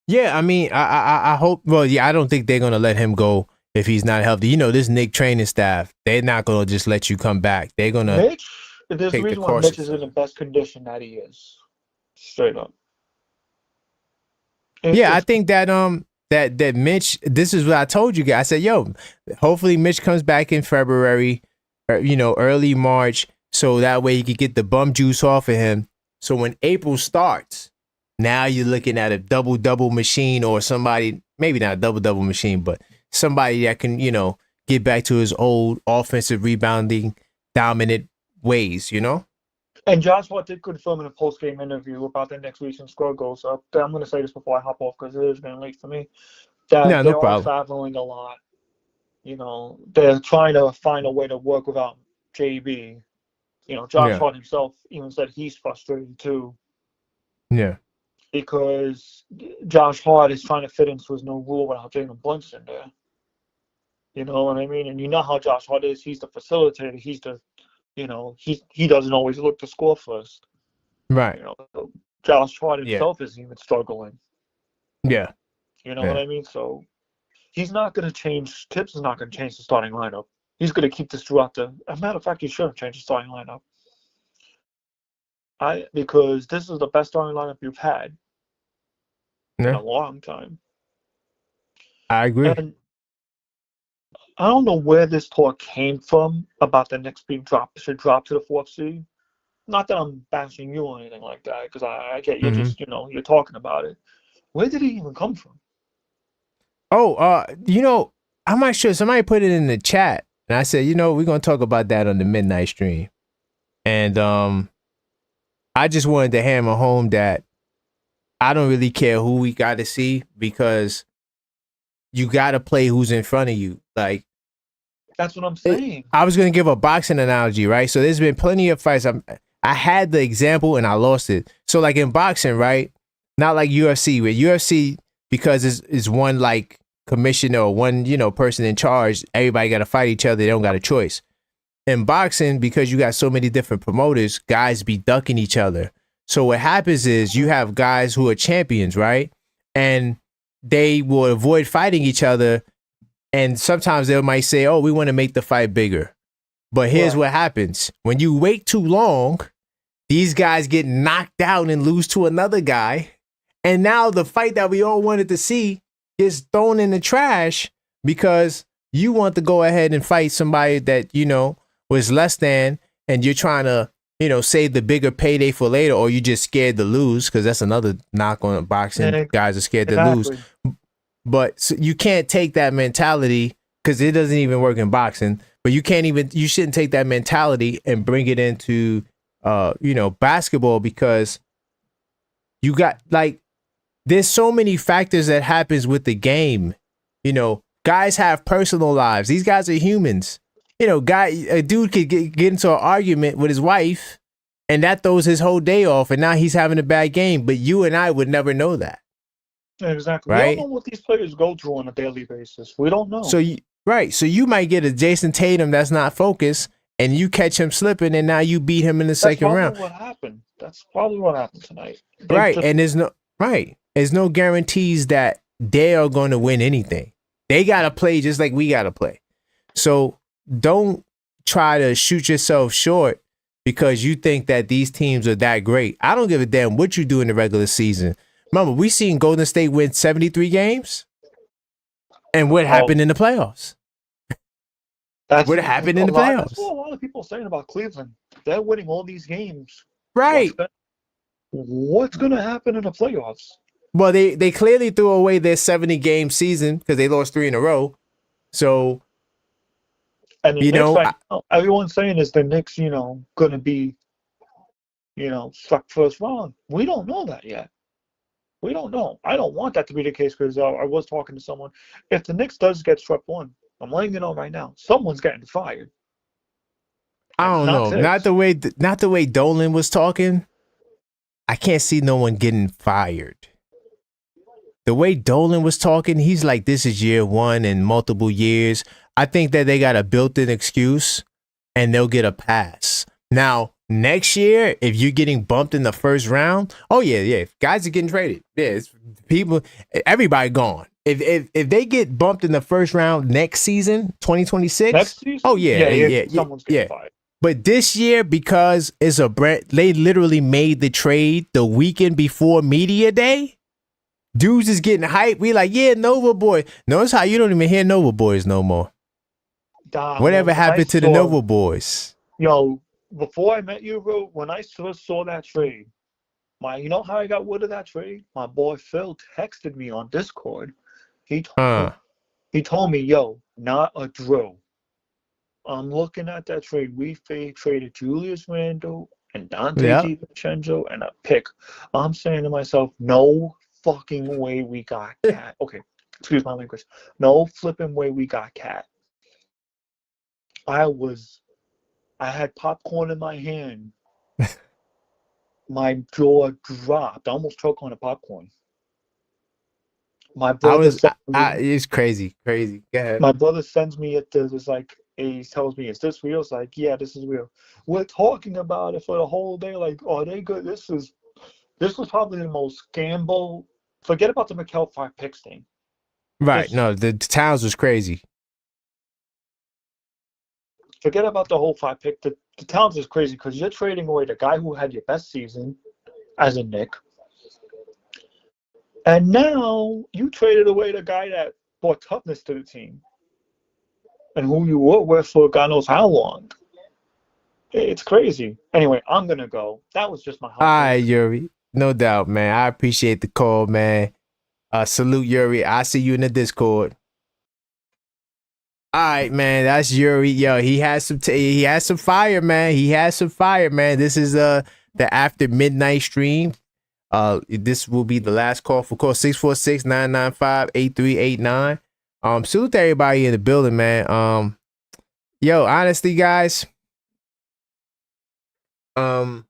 Yeah, I mean, I hope. Well, yeah, I don't think they're gonna let him go if he's not healthy. This Knicks training staff, they're not gonna just let you come back. They're gonna.
Mitch, there's a reason why Mitch is in the best condition that he is. Straight up.
I think that that Mitch. This is what I told you guys. I said, yo, hopefully Mitch comes back in February, or, early March, so that way you could get the bum juice off of him. So when April starts. Now you're looking at a double-double machine or somebody, maybe not a double-double machine, but somebody that can, get back to his old offensive rebounding dominant ways,
And Josh Hart did confirm in a post-game interview about the next recent score goes up. I'm going to say this before I hop off because it is getting late for me. That they are traveling a lot. They're trying to find a way to work without JB. Josh
Yeah.
Hart himself even said he's frustrated too
Yeah.
because Josh Hart is trying to fit into his new rule without Jalen Brunson there. You know what I mean? And you know how Josh Hart is. He's the facilitator. He doesn't always look to score first.
Right.
So Josh Hart
Yeah.
himself is even struggling.
Yeah.
You know what
Yeah.
I mean? So he's not going to change. Tibbs is not going to change the starting lineup. He's going to keep this throughout the. As a matter of fact, he should have changed the starting lineup. Because this is the best starting lineup you've had in
Yeah.
a long time.
I agree.
And I don't know where this talk came from about the Knicks being should drop to the fourth seed. Not that I'm bashing you or anything like that, because I get you're
Hmm.
just you're talking about it. Where did it even come from?
Oh, I'm not sure. Somebody put it in the chat, and I said, we're gonna talk about that on the midnight stream. And I just wanted to hammer home that I don't really care who we got to see because you got to play who's in front of you. Like,
That's what I'm saying.
I was gonna give a boxing analogy, right? So there's been plenty of fights. I had the example and I lost it. So like in boxing, right? Not like UFC. With UFC, because it's one like commissioner or one person in charge. Everybody got to fight each other. They don't got a choice. In boxing, because you got so many different promoters, guys be ducking each other. So what happens is you have guys who are champions, right? And they will avoid fighting each other. And sometimes they might say, oh, we want to make the fight bigger. But here's
Right.
what happens. When you wait too long, these guys get knocked out and lose to another guy. And now the fight that we all wanted to see gets thrown in the trash because you want to go ahead and fight somebody that, was less than, and you're trying to, save the bigger payday for later, or you just scared to lose, because that's another knock on boxing.
Yeah,
Guys are scared to lose.
exactly.
But so you can't take that mentality, because it doesn't even work in boxing. But you shouldn't take that mentality and bring it into, basketball, because you got there's so many factors that happens with the game. Guys have personal lives. These guys are humans. A dude could get into an argument with his wife, and that throws his whole day off, and now he's having a bad game. But you and I would never know that,
Exactly. We don't
right?
know what these players go through on a daily basis. We don't know.
So you might get a Jason Tatum that's not focused, and you catch him slipping, and now you beat him in the
That's
second
probably
round,
what happened. That's probably what happened tonight.
right? And there's no guarantees that they are going to win anything. They gotta play just like we gotta play. So don't try to shoot yourself short because you think that these teams are that great. I don't give a damn what you do in the regular season. Remember, we seen Golden State win 73 games, and what happened in the playoffs? What happened in the
That's
playoffs?
what a lot of people are saying about Cleveland. They're winning all these games.
Right.
What's going to happen in the playoffs?
Well, they clearly threw away their 70-game season because they lost 3 in a row. So,
and the Knicks right now, everyone's saying is the Knicks, going to be, stuck first round. We don't know that yet. We don't know. I don't want that to be the case because I was talking to someone. If the Knicks does get swept one, I'm letting you know right now, someone's getting fired.
I don't know. Not the way Dolan was talking. I can't see no one getting fired. The way Dolan was talking, he's like, this is year one in multiple years. I think that they got a built-in excuse and they'll get a pass. Now, next year, if you're getting bumped in the first round, oh yeah, guys are getting traded. Yeah, everybody gone. If they get bumped in the first round next season, 2026,
next season?
Oh yeah,
someone's getting fired.
But this year, because it's they literally made the trade the weekend before media day. Dudes is getting hyped. We like, yeah, Nova Boy. Notice how you don't even hear Nova Boys no more. Whatever happened to the Nova Boys?
Before I met you, bro, when I first saw that trade, you know how I got word of that trade? My boy Phil texted me on Discord. He told me, yo, not a drill. I'm looking at that trade. We traded Julius Randle and Dante DiVincenzo and a pick. I'm saying to myself, no fucking way we got Cat. Okay, excuse my language. No flipping way we got Cat. I was I had popcorn in my hand. My jaw dropped. I almost choked on the popcorn. My
I
brother
was,
sent me.
it's crazy, crazy. Go ahead.
My brother sends me it. It's like he tells me, "Is this real?" It's like, "Yeah, this is real." We're talking about it for the whole day. Like, "Are they good?" This was probably the most gamble. Forget about the Mikel 5 picks thing.
Right.
Just
No, the Towns was crazy.
forget about the whole 5 pick. The Towns is crazy because you're trading away the guy who had your best season as a Nick, and now you traded away the guy that brought toughness to the team and who you were with for God knows how long. It's crazy. Anyway, I'm gonna go. That was just my
All
hot
right,
take.
Yuri. No doubt, man. I appreciate the call, man. Salute Yuri. I see you in the Discord. All right, man. That's Yuri. Yo, he has some. He has some fire, man. He has some fire, man. This is the after midnight stream. This will be the last call for call 646-995-8389. Salute to everybody in the building, man. Yo, honestly, guys, no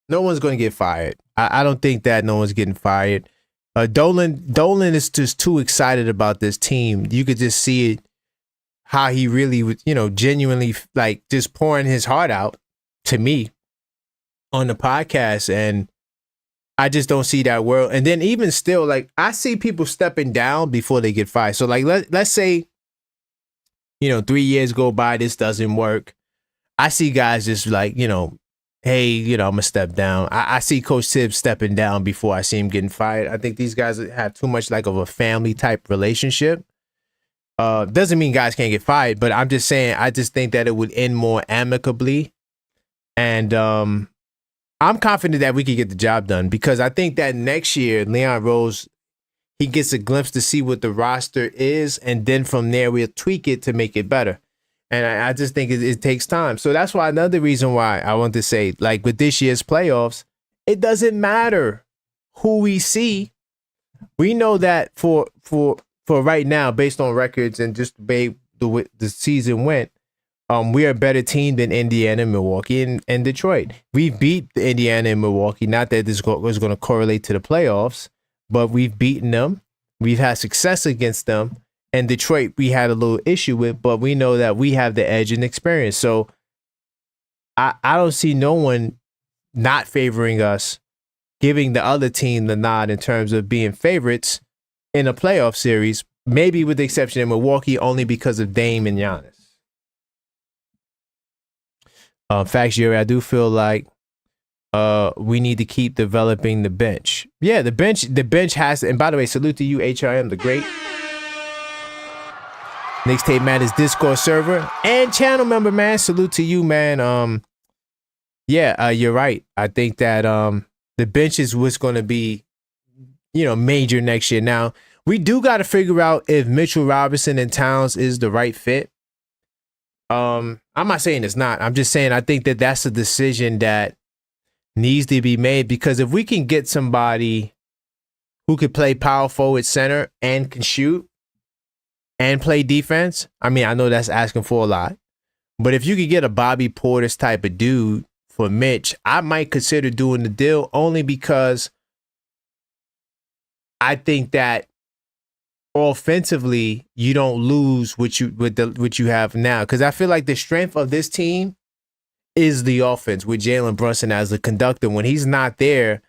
one's gonna get fired. I don't think that no one's getting fired. Dolan is just too excited about this team. You could just see it, how he really was, genuinely like just pouring his heart out to me on the podcast, and I just don't see that world. And then even still, like I see people stepping down before they get fired. So like let's say 3 years go by, this doesn't work. I see guys just like hey, I'm gonna step down. I see Coach Tibbs stepping down before I see him getting fired. I think these guys have too much like of a family type relationship. Doesn't mean guys can't get fired, but I'm just saying I just think that it would end more amicably. And I'm confident that we could get the job done because I think that next year Leon Rose, he gets a glimpse to see what the roster is, and then from there we'll tweak it to make it better. And I just think it takes time. So that's why another reason why I want to say, like with this year's playoffs, it doesn't matter who we see. We know that for right now, based on records and just the way the season went, we are a better team than Indiana, Milwaukee, and Detroit. We beat the Indiana and Milwaukee. Not that this was going to correlate to the playoffs, but we've beaten them. We've had success against them. And Detroit, we had a little issue with, but we know that we have the edge and experience. So I don't see no one not favoring us, giving the other team the nod in terms of being favorites in a playoff series, maybe with the exception of Milwaukee, only because of Dame and Giannis. Facts, Jerry, I do feel like we need to keep developing the bench. Yeah, the bench has, and by the way, salute to you, HRM, the great. Knicks Tape Matters Discord server and channel member, man. Salute to you, man. You're right. I think that the bench is what's going to be, major next year. Now, we do got to figure out if Mitchell Robinson and Towns is the right fit. I'm not saying it's not. I'm just saying I think that that's a decision that needs to be made, because if we can get somebody who could play power forward, center, and can shoot and play defense, I mean, I know that's asking for a lot, but if you could get a Bobby Portis type of dude for Mitch, I might consider doing the deal, only because I think that offensively you don't lose what you have now, because I feel like the strength of this team is the offense with Jalen Brunson as the conductor. When he's not there,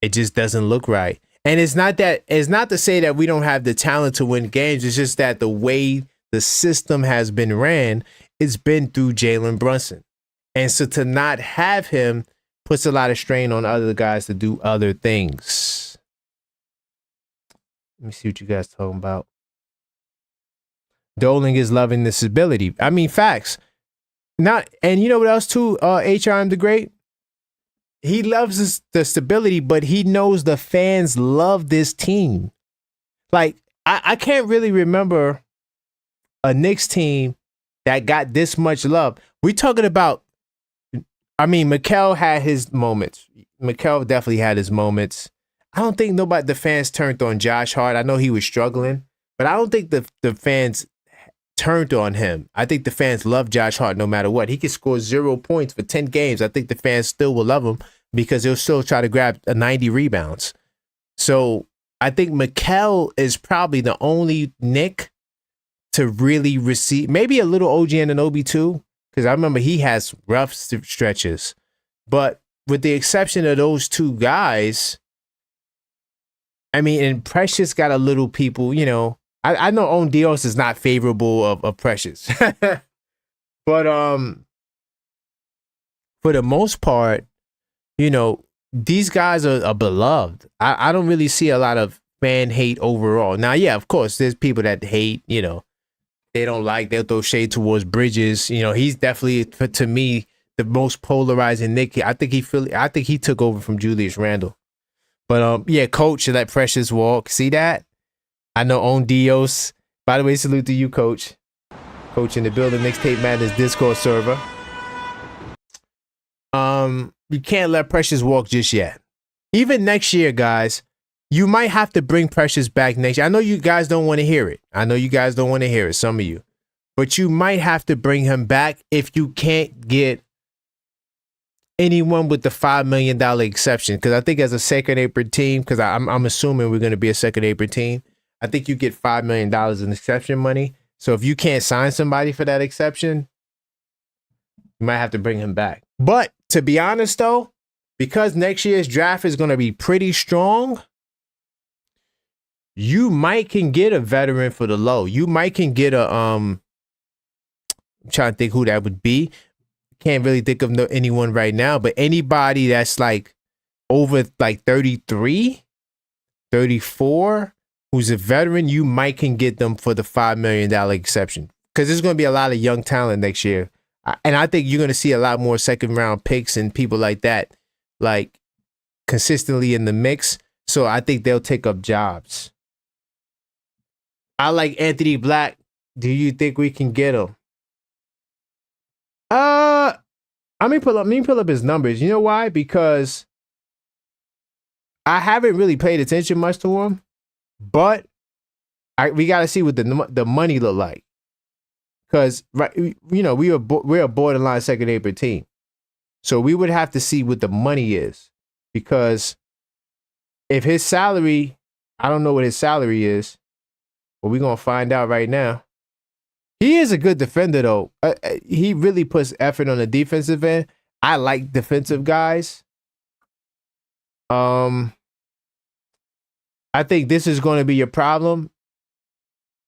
it just doesn't look right. And it's not to say that we don't have the talent to win games. It's just that the way the system has been ran, it's been through Jalen Brunson. And so to not have him puts a lot of strain on other guys to do other things. Let me see what you guys talking about. Doling is loving the stability. I mean, facts. And you know what else too, HRM the Great? He loves the stability, but he knows the fans love this team. Like, I can't really remember a Knicks team that got this much love. We're talking about, I mean, Mikel had his moments. Mikel definitely had his moments. I don't think the fans turned on Josh Hart. I know he was struggling, but I don't think the fans turned on him. I think the fans love Josh Hart no matter what. He can score 0 points for 10 games. I think the fans still will love him because he'll still try to grab 90 rebounds. So I think Mikal is probably the only Knick to really receive, maybe a little OG Anunoby too, because I remember he has rough stretches. But with the exception of those two guys, I mean, and Precious got a little people, you know. I know On Dios is not favorable of Precious. But for the most part, you know, these guys are beloved. I don't really see a lot of fan hate overall. Now, yeah, of course, there's people that hate, you know, they don't like, they'll throw shade towards Bridges. You know, he's definitely, to me, the most polarizing Knick. I think he took over from Julius Randle. But yeah, Coach, let Precious walk. See that? I know On Dios. By the way, salute to you, Coach. Coach in the building, Mixtape Madness Discord server. You can't let Precious walk just yet. Even next year, guys, you might have to bring Precious back next year. I know you guys don't want to hear it. Some of you. But you might have to bring him back if you can't get anyone with the $5 million exception. Because I think as a second April team, because I'm assuming we're going to be a second April team, I think you get $5 million in exception money. So if you can't sign somebody for that exception, you might have to bring him back. But to be honest, though, because next year's draft is going to be pretty strong, you might can get a veteran for the low. You might can get a I'm trying to think who that would be. Can't really think of anyone right now, but anybody that's like over like 33, 34, who's a veteran, you might can get them for the $5 million exception. Because there's going to be a lot of young talent next year. And I think you're going to see a lot more second round picks and people like that, like consistently in the mix. So I think they'll take up jobs. I like Anthony Black. Do you think we can get him? Let me pull up his numbers. You know why? Because I haven't really paid attention much to him, but we got to see what the money look like. Because right, you know, we're a borderline second April team, so we would have to see what the money is. Because if his salary, I don't know what his salary is, but we're gonna find out right now. He is a good defender, though. He really puts effort on the defensive end. I like defensive guys. I think this is going to be your problem.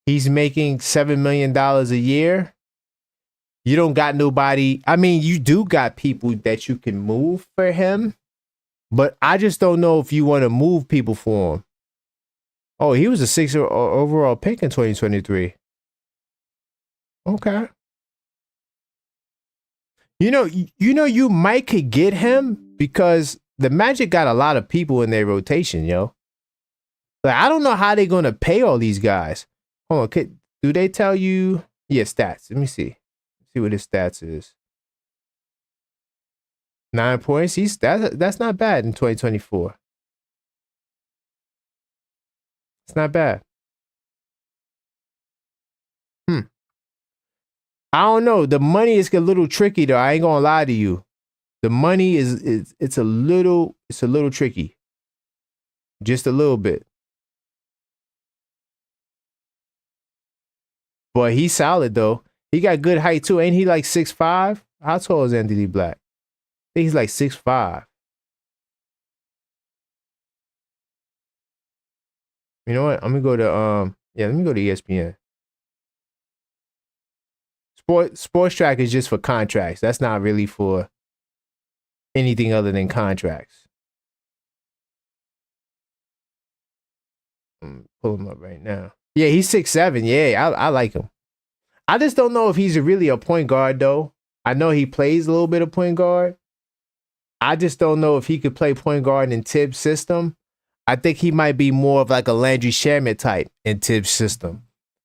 He's making $7 million a year. You don't got nobody. I mean, you do got people that you can move for him, but I just don't know if you want to move people for him. Oh, he was a 6th overall pick in 2023. Okay. You know, you might could get him because the Magic got a lot of people in their rotation, yo. Like, I don't know how they're gonna pay all these guys. Hold on, do they tell you? Yeah, stats. Let me see. See what his stats is. 9 points. That's not bad in 2024. It's not bad. I don't know. The money is a little tricky though. I ain't gonna lie to you. The money is it's a little tricky. Just a little bit. But he's solid though. He got good height too. Ain't he like 6'5"? How tall is Anthony Black? I think he's like 6'5". You know what? I'm gonna go to let me go to ESPN. Sports Track is just for contracts. That's not really for anything other than contracts. Pull him up right now. Yeah, he's 6'7". Yeah, I like him. I just don't know if he's really a point guard though. I know he plays a little bit of point guard. I just don't know if he could play point guard in Tibbs' system. I think he might be more of like a Landry Shamet type in Tibbs' system.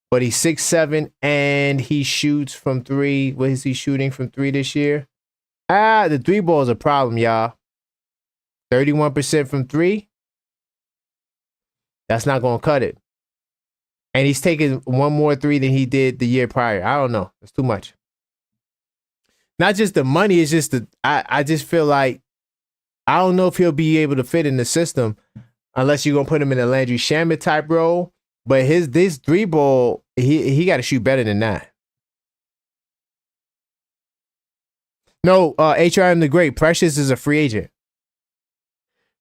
But he's 6'7", and he shoots from three. What is he shooting from three this year? The three ball is a problem, y'all. 31% from three. That's not going to cut it. And he's taking one more three than he did the year prior. I don't know. It's too much. Not just the money, it's just I just feel like I don't know if he'll be able to fit in the system unless you're gonna put him in a Landry Shamet type role. But this three ball, he got to shoot better than that. No, HRM the Great. Precious is a free agent.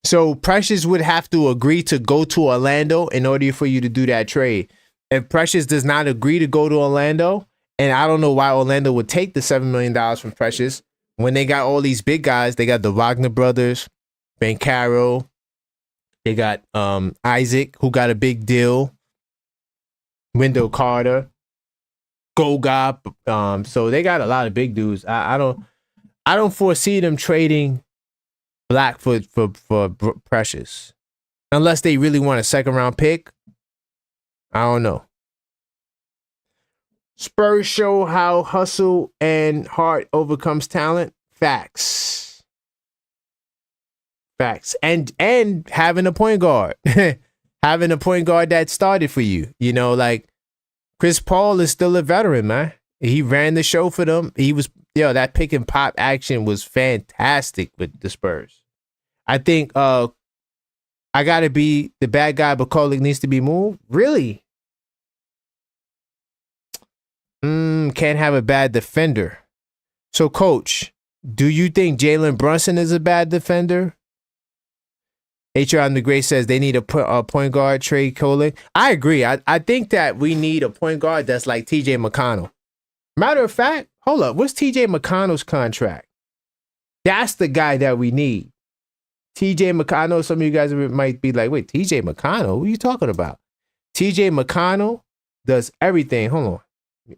So Precious would have to agree to go to Orlando in order for you to do that trade. If Precious does not agree to go to Orlando, and I don't know why Orlando would take the $7 million from Precious when they got all these big guys. They got the Wagner brothers, Bankero. They got Isaac, who got a big deal. Wendell Carter, Goga. So they got a lot of big dudes. I don't foresee them trading Blackfoot for Precious, unless they really want a second round pick. I don't know. Spurs show how hustle and heart overcomes talent. Facts. And having a point guard. Having a point guard that started for you. You know, like Chris Paul is still a veteran, man. He ran the show for them. He was, that pick and pop action was fantastic with the Spurs. I think I gotta be the bad guy, but Kolik needs to be moved. Really? Can't have a bad defender. So, Coach, do you think Jalen Brunson is a bad defender? HR the Great says they need a point guard, trade Kolik. I agree. I think that we need a point guard that's like TJ McConnell. Matter of fact, hold up. What's TJ McConnell's contract? That's the guy that we need. TJ McConnell. Some of you guys might be like, wait, TJ McConnell? What are you talking about? TJ McConnell does everything. Hold on.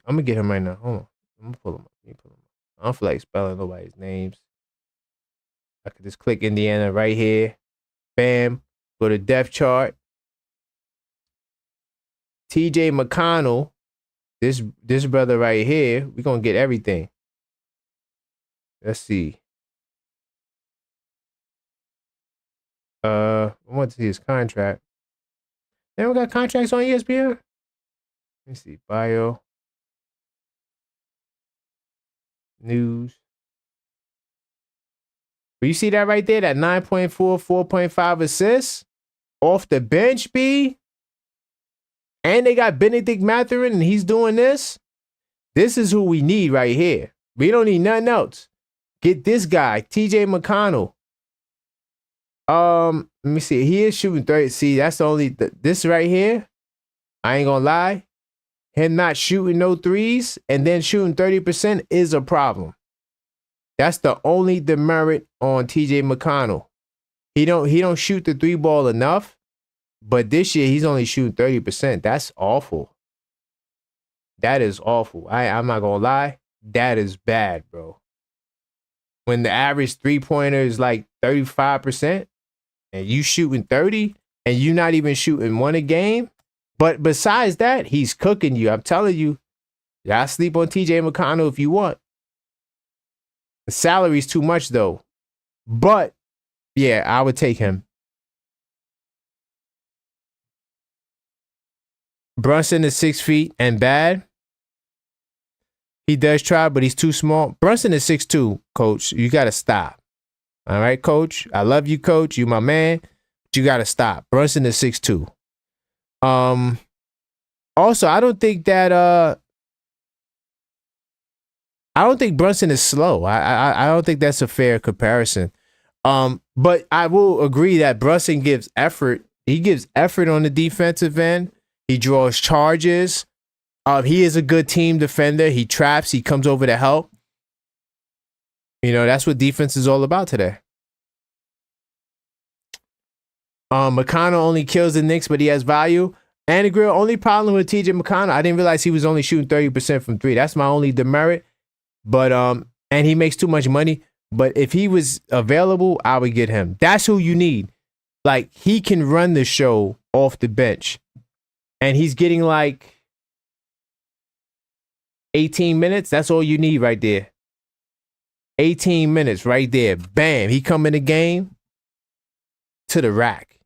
I'm going to get him right now. Hold on. I'm going to pull him up. I don't feel like spelling nobody's names. I could just click Indiana right here. Bam. Go to depth chart. TJ McConnell. This brother right here. We're going to get everything. Let's see. I want to see his contract. They don't got contracts on ESPN? Let me see. Bio. News. But you see that right there? That 9.4, 4.5 assists off the bench, B. And they got Benedict Mathurin, and he's doing this. This is who we need right here. We don't need nothing else. Get this guy, TJ McConnell. Let me see. He is shooting 30. See, that's the only this right here. I ain't gonna lie. Him not shooting no threes and then shooting 30% is a problem. That's the only demerit on TJ McConnell. He don't shoot the three ball enough, but this year he's only shooting 30%. That's awful. That is awful. I'm not gonna lie. That is bad, bro. When the average three-pointer is like 35%, and you shooting 30, and you not even shooting one a game. But besides that, he's cooking you. I'm telling you, y'all sleep on TJ McConnell if you want. The salary's too much, though. But, yeah, I would take him. Brunson is 6 feet and bad. He does try, but he's too small. Brunson is 6'2", Coach. You got to stop. All right, Coach? I love you, Coach. You my man. But you got to stop. Brunson is 6'2". Also, I don't think Brunson is slow. I don't think that's a fair comparison. But I will agree that Brunson gives effort. He gives effort on the defensive end. He draws charges. He is a good team defender. He traps. He comes over to help. You know, that's what defense is all about today. McConnell only kills the Knicks, but he has value. And the real only problem with TJ McConnell, I didn't realize he was only shooting 30% from three. That's my only demerit. But and he makes too much money. But if he was available, I would get him. That's who you need. Like, he can run the show off the bench. And he's getting like 18 minutes. That's all you need right there. 18 minutes right there. Bam. He come in the game to the rack.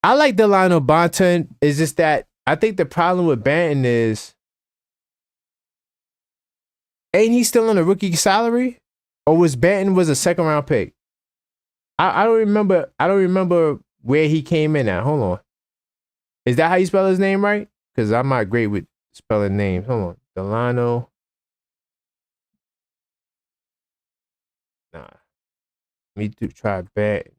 I like Delano Bonton. It's just that I think the problem with Banton is, ain't he still on a rookie salary? Or was Banton was a second round pick? I don't remember. I don't remember where he came in at. Hold on. Is that how you spell his name right? Because I'm not great with spelling names. Hold on. Delano. Nah. Me too. Try Banton.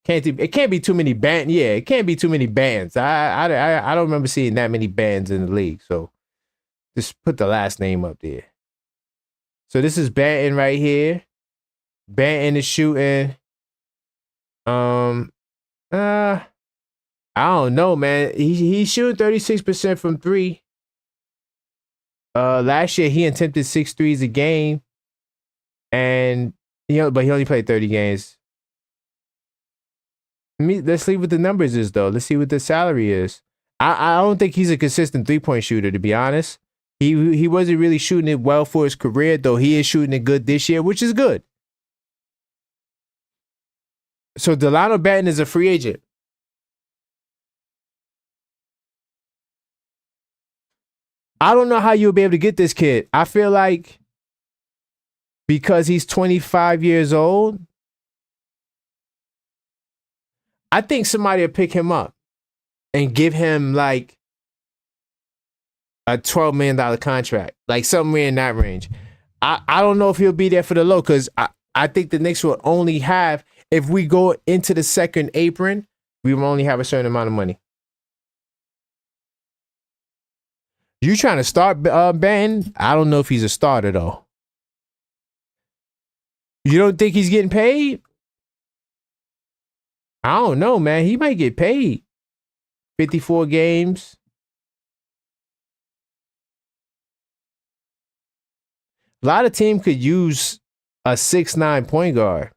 It can't be too many bands. Yeah, it can't be too many bands. I don't remember seeing that many bands in the league. So just put the last name up there. So this is Banton right here. Banton is shooting. I don't know, man. He's shooting 36% from three. Last year he attempted 6 threes a game, and but he only played 30 games. Let's see what the numbers is though. Let's see what the salary is. I don't think he's a consistent 3-point shooter, to be honest. He wasn't really shooting it well for his career, though he is shooting it good this year, which is good. So Delano Banton is a free agent. I don't know how you'll be able to get this kid. I feel like because he's 25 years old, I think somebody will pick him up and give him like a $12 million contract, like somewhere in that range. I don't know if he'll be there for the low, because I think the Knicks will only have, if we go into the second apron, we will only have a certain amount of money. You trying to start Banton? I don't know if he's a starter though. You don't think he's getting paid? I don't know, man. He might get paid. 54 games. A lot of teams could use a 6'9" point guard.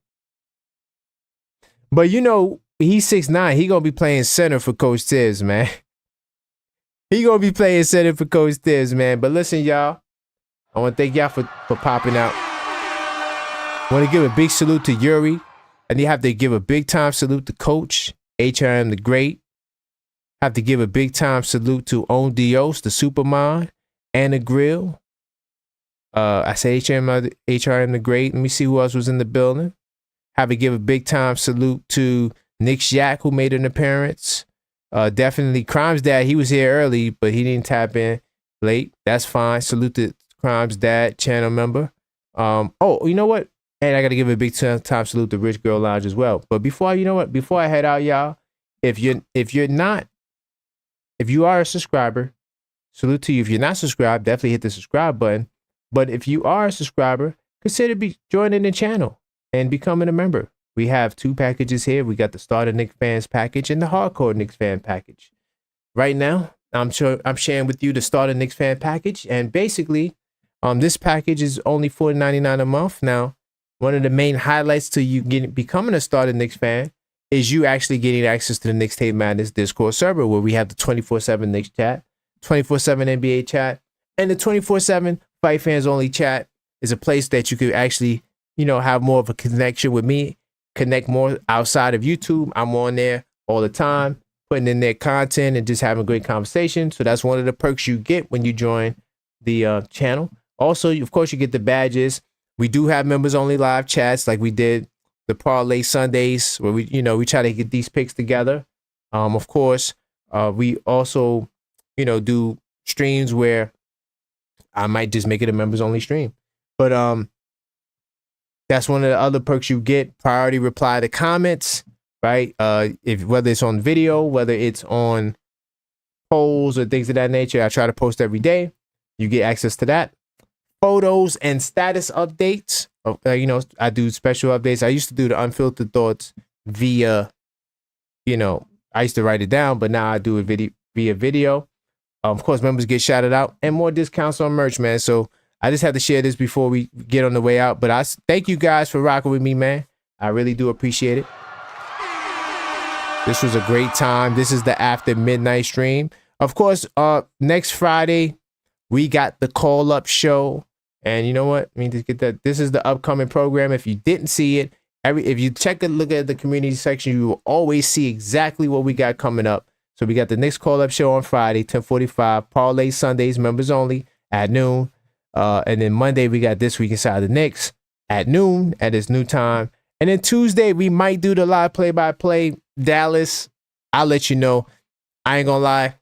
But he's 6'9". He gonna be playing center for Coach Tibbs, man. He gonna be playing center for Coach Tibbs, man. But listen, y'all. I want to thank y'all for popping out. I want to give a big salute to Yuri. And you have to give a big time salute to Coach HRM the Great. Have to give a big time salute to On Dios, the Superman, and the Grill. I say HRM the Great. Let me see who else was in the building. Have to give a big time salute to Nick Yak, who made an appearance. Definitely Crimes Dad. He was here early, but he didn't tap in late. That's fine. Salute to Crimes Dad, channel member. Oh, you know what? And I got to give a big time salute to Rich Girl Lounge as well. But before I head out, y'all, if you are a subscriber, salute to you. If you're not subscribed, definitely hit the subscribe button. But if you are a subscriber, consider joining the channel and becoming a member. We have 2 packages here. We got the Starter Knicks Fans package and the Hardcore Knicks Fan package. Right now, I'm sharing with you the Starter Knicks Fan package. And basically, this package is only $4.99 a month. Now, one of the main highlights to you becoming a Starter Knicks fan is you actually getting access to the Knicks Tape Madness Discord server, where we have the 24/7 Knicks chat, 24/7 NBA chat, and the 24/7 Fight Fans Only chat is a place that you could actually, have more of a connection with me, connect more outside of YouTube. I'm on there all the time, putting in their content and just having a great conversation. So that's one of the perks you get when you join the channel. Also, of course, you get the badges. We do have members only live chats, like we did the Parlay Sundays, where we try to get these picks together. Of course, we also, do streams where I might just make it a members only stream. But that's one of the other perks you get. Priority reply to comments, right? Whether it's on video, whether it's on polls or things of that nature, I try to post every day. You get access to that. Photos and status updates. I do special updates. I used to do the unfiltered thoughts via, I used to write it down, but now I do it via video. Of course, members get shouted out and more discounts on merch, man. So I just had to share this before we get on the way out. But I thank you guys for rocking with me, man. I really do appreciate it. This was a great time. This is the after midnight stream. Of course, next Friday, we got the call-up show. And you know what? I mean, to get that, this is the upcoming program. If you didn't see it, if you look at the community section, you will always see exactly what we got coming up. So we got the Knicks call up show on Friday, 10:45. Parlay Sundays, members only at noon. And then Monday we got This Week Inside the Knicks at noon at its new time. And then Tuesday we might do the live play-by-play Dallas. I'll let you know. I ain't gonna lie,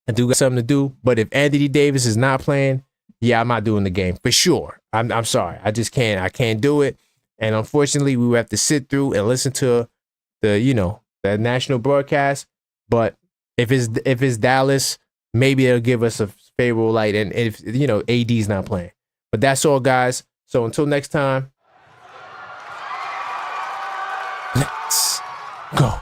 I do got something to do. But if Anthony Davis is not playing, yeah, I'm not doing the game for sure. I'm sorry, I just can't. I can't do it. And unfortunately, we will have to sit through and listen to the national broadcast. But if it's Dallas, maybe it'll give us a favorable light. And if AD's not playing, but that's all, guys. So until next time, let's go.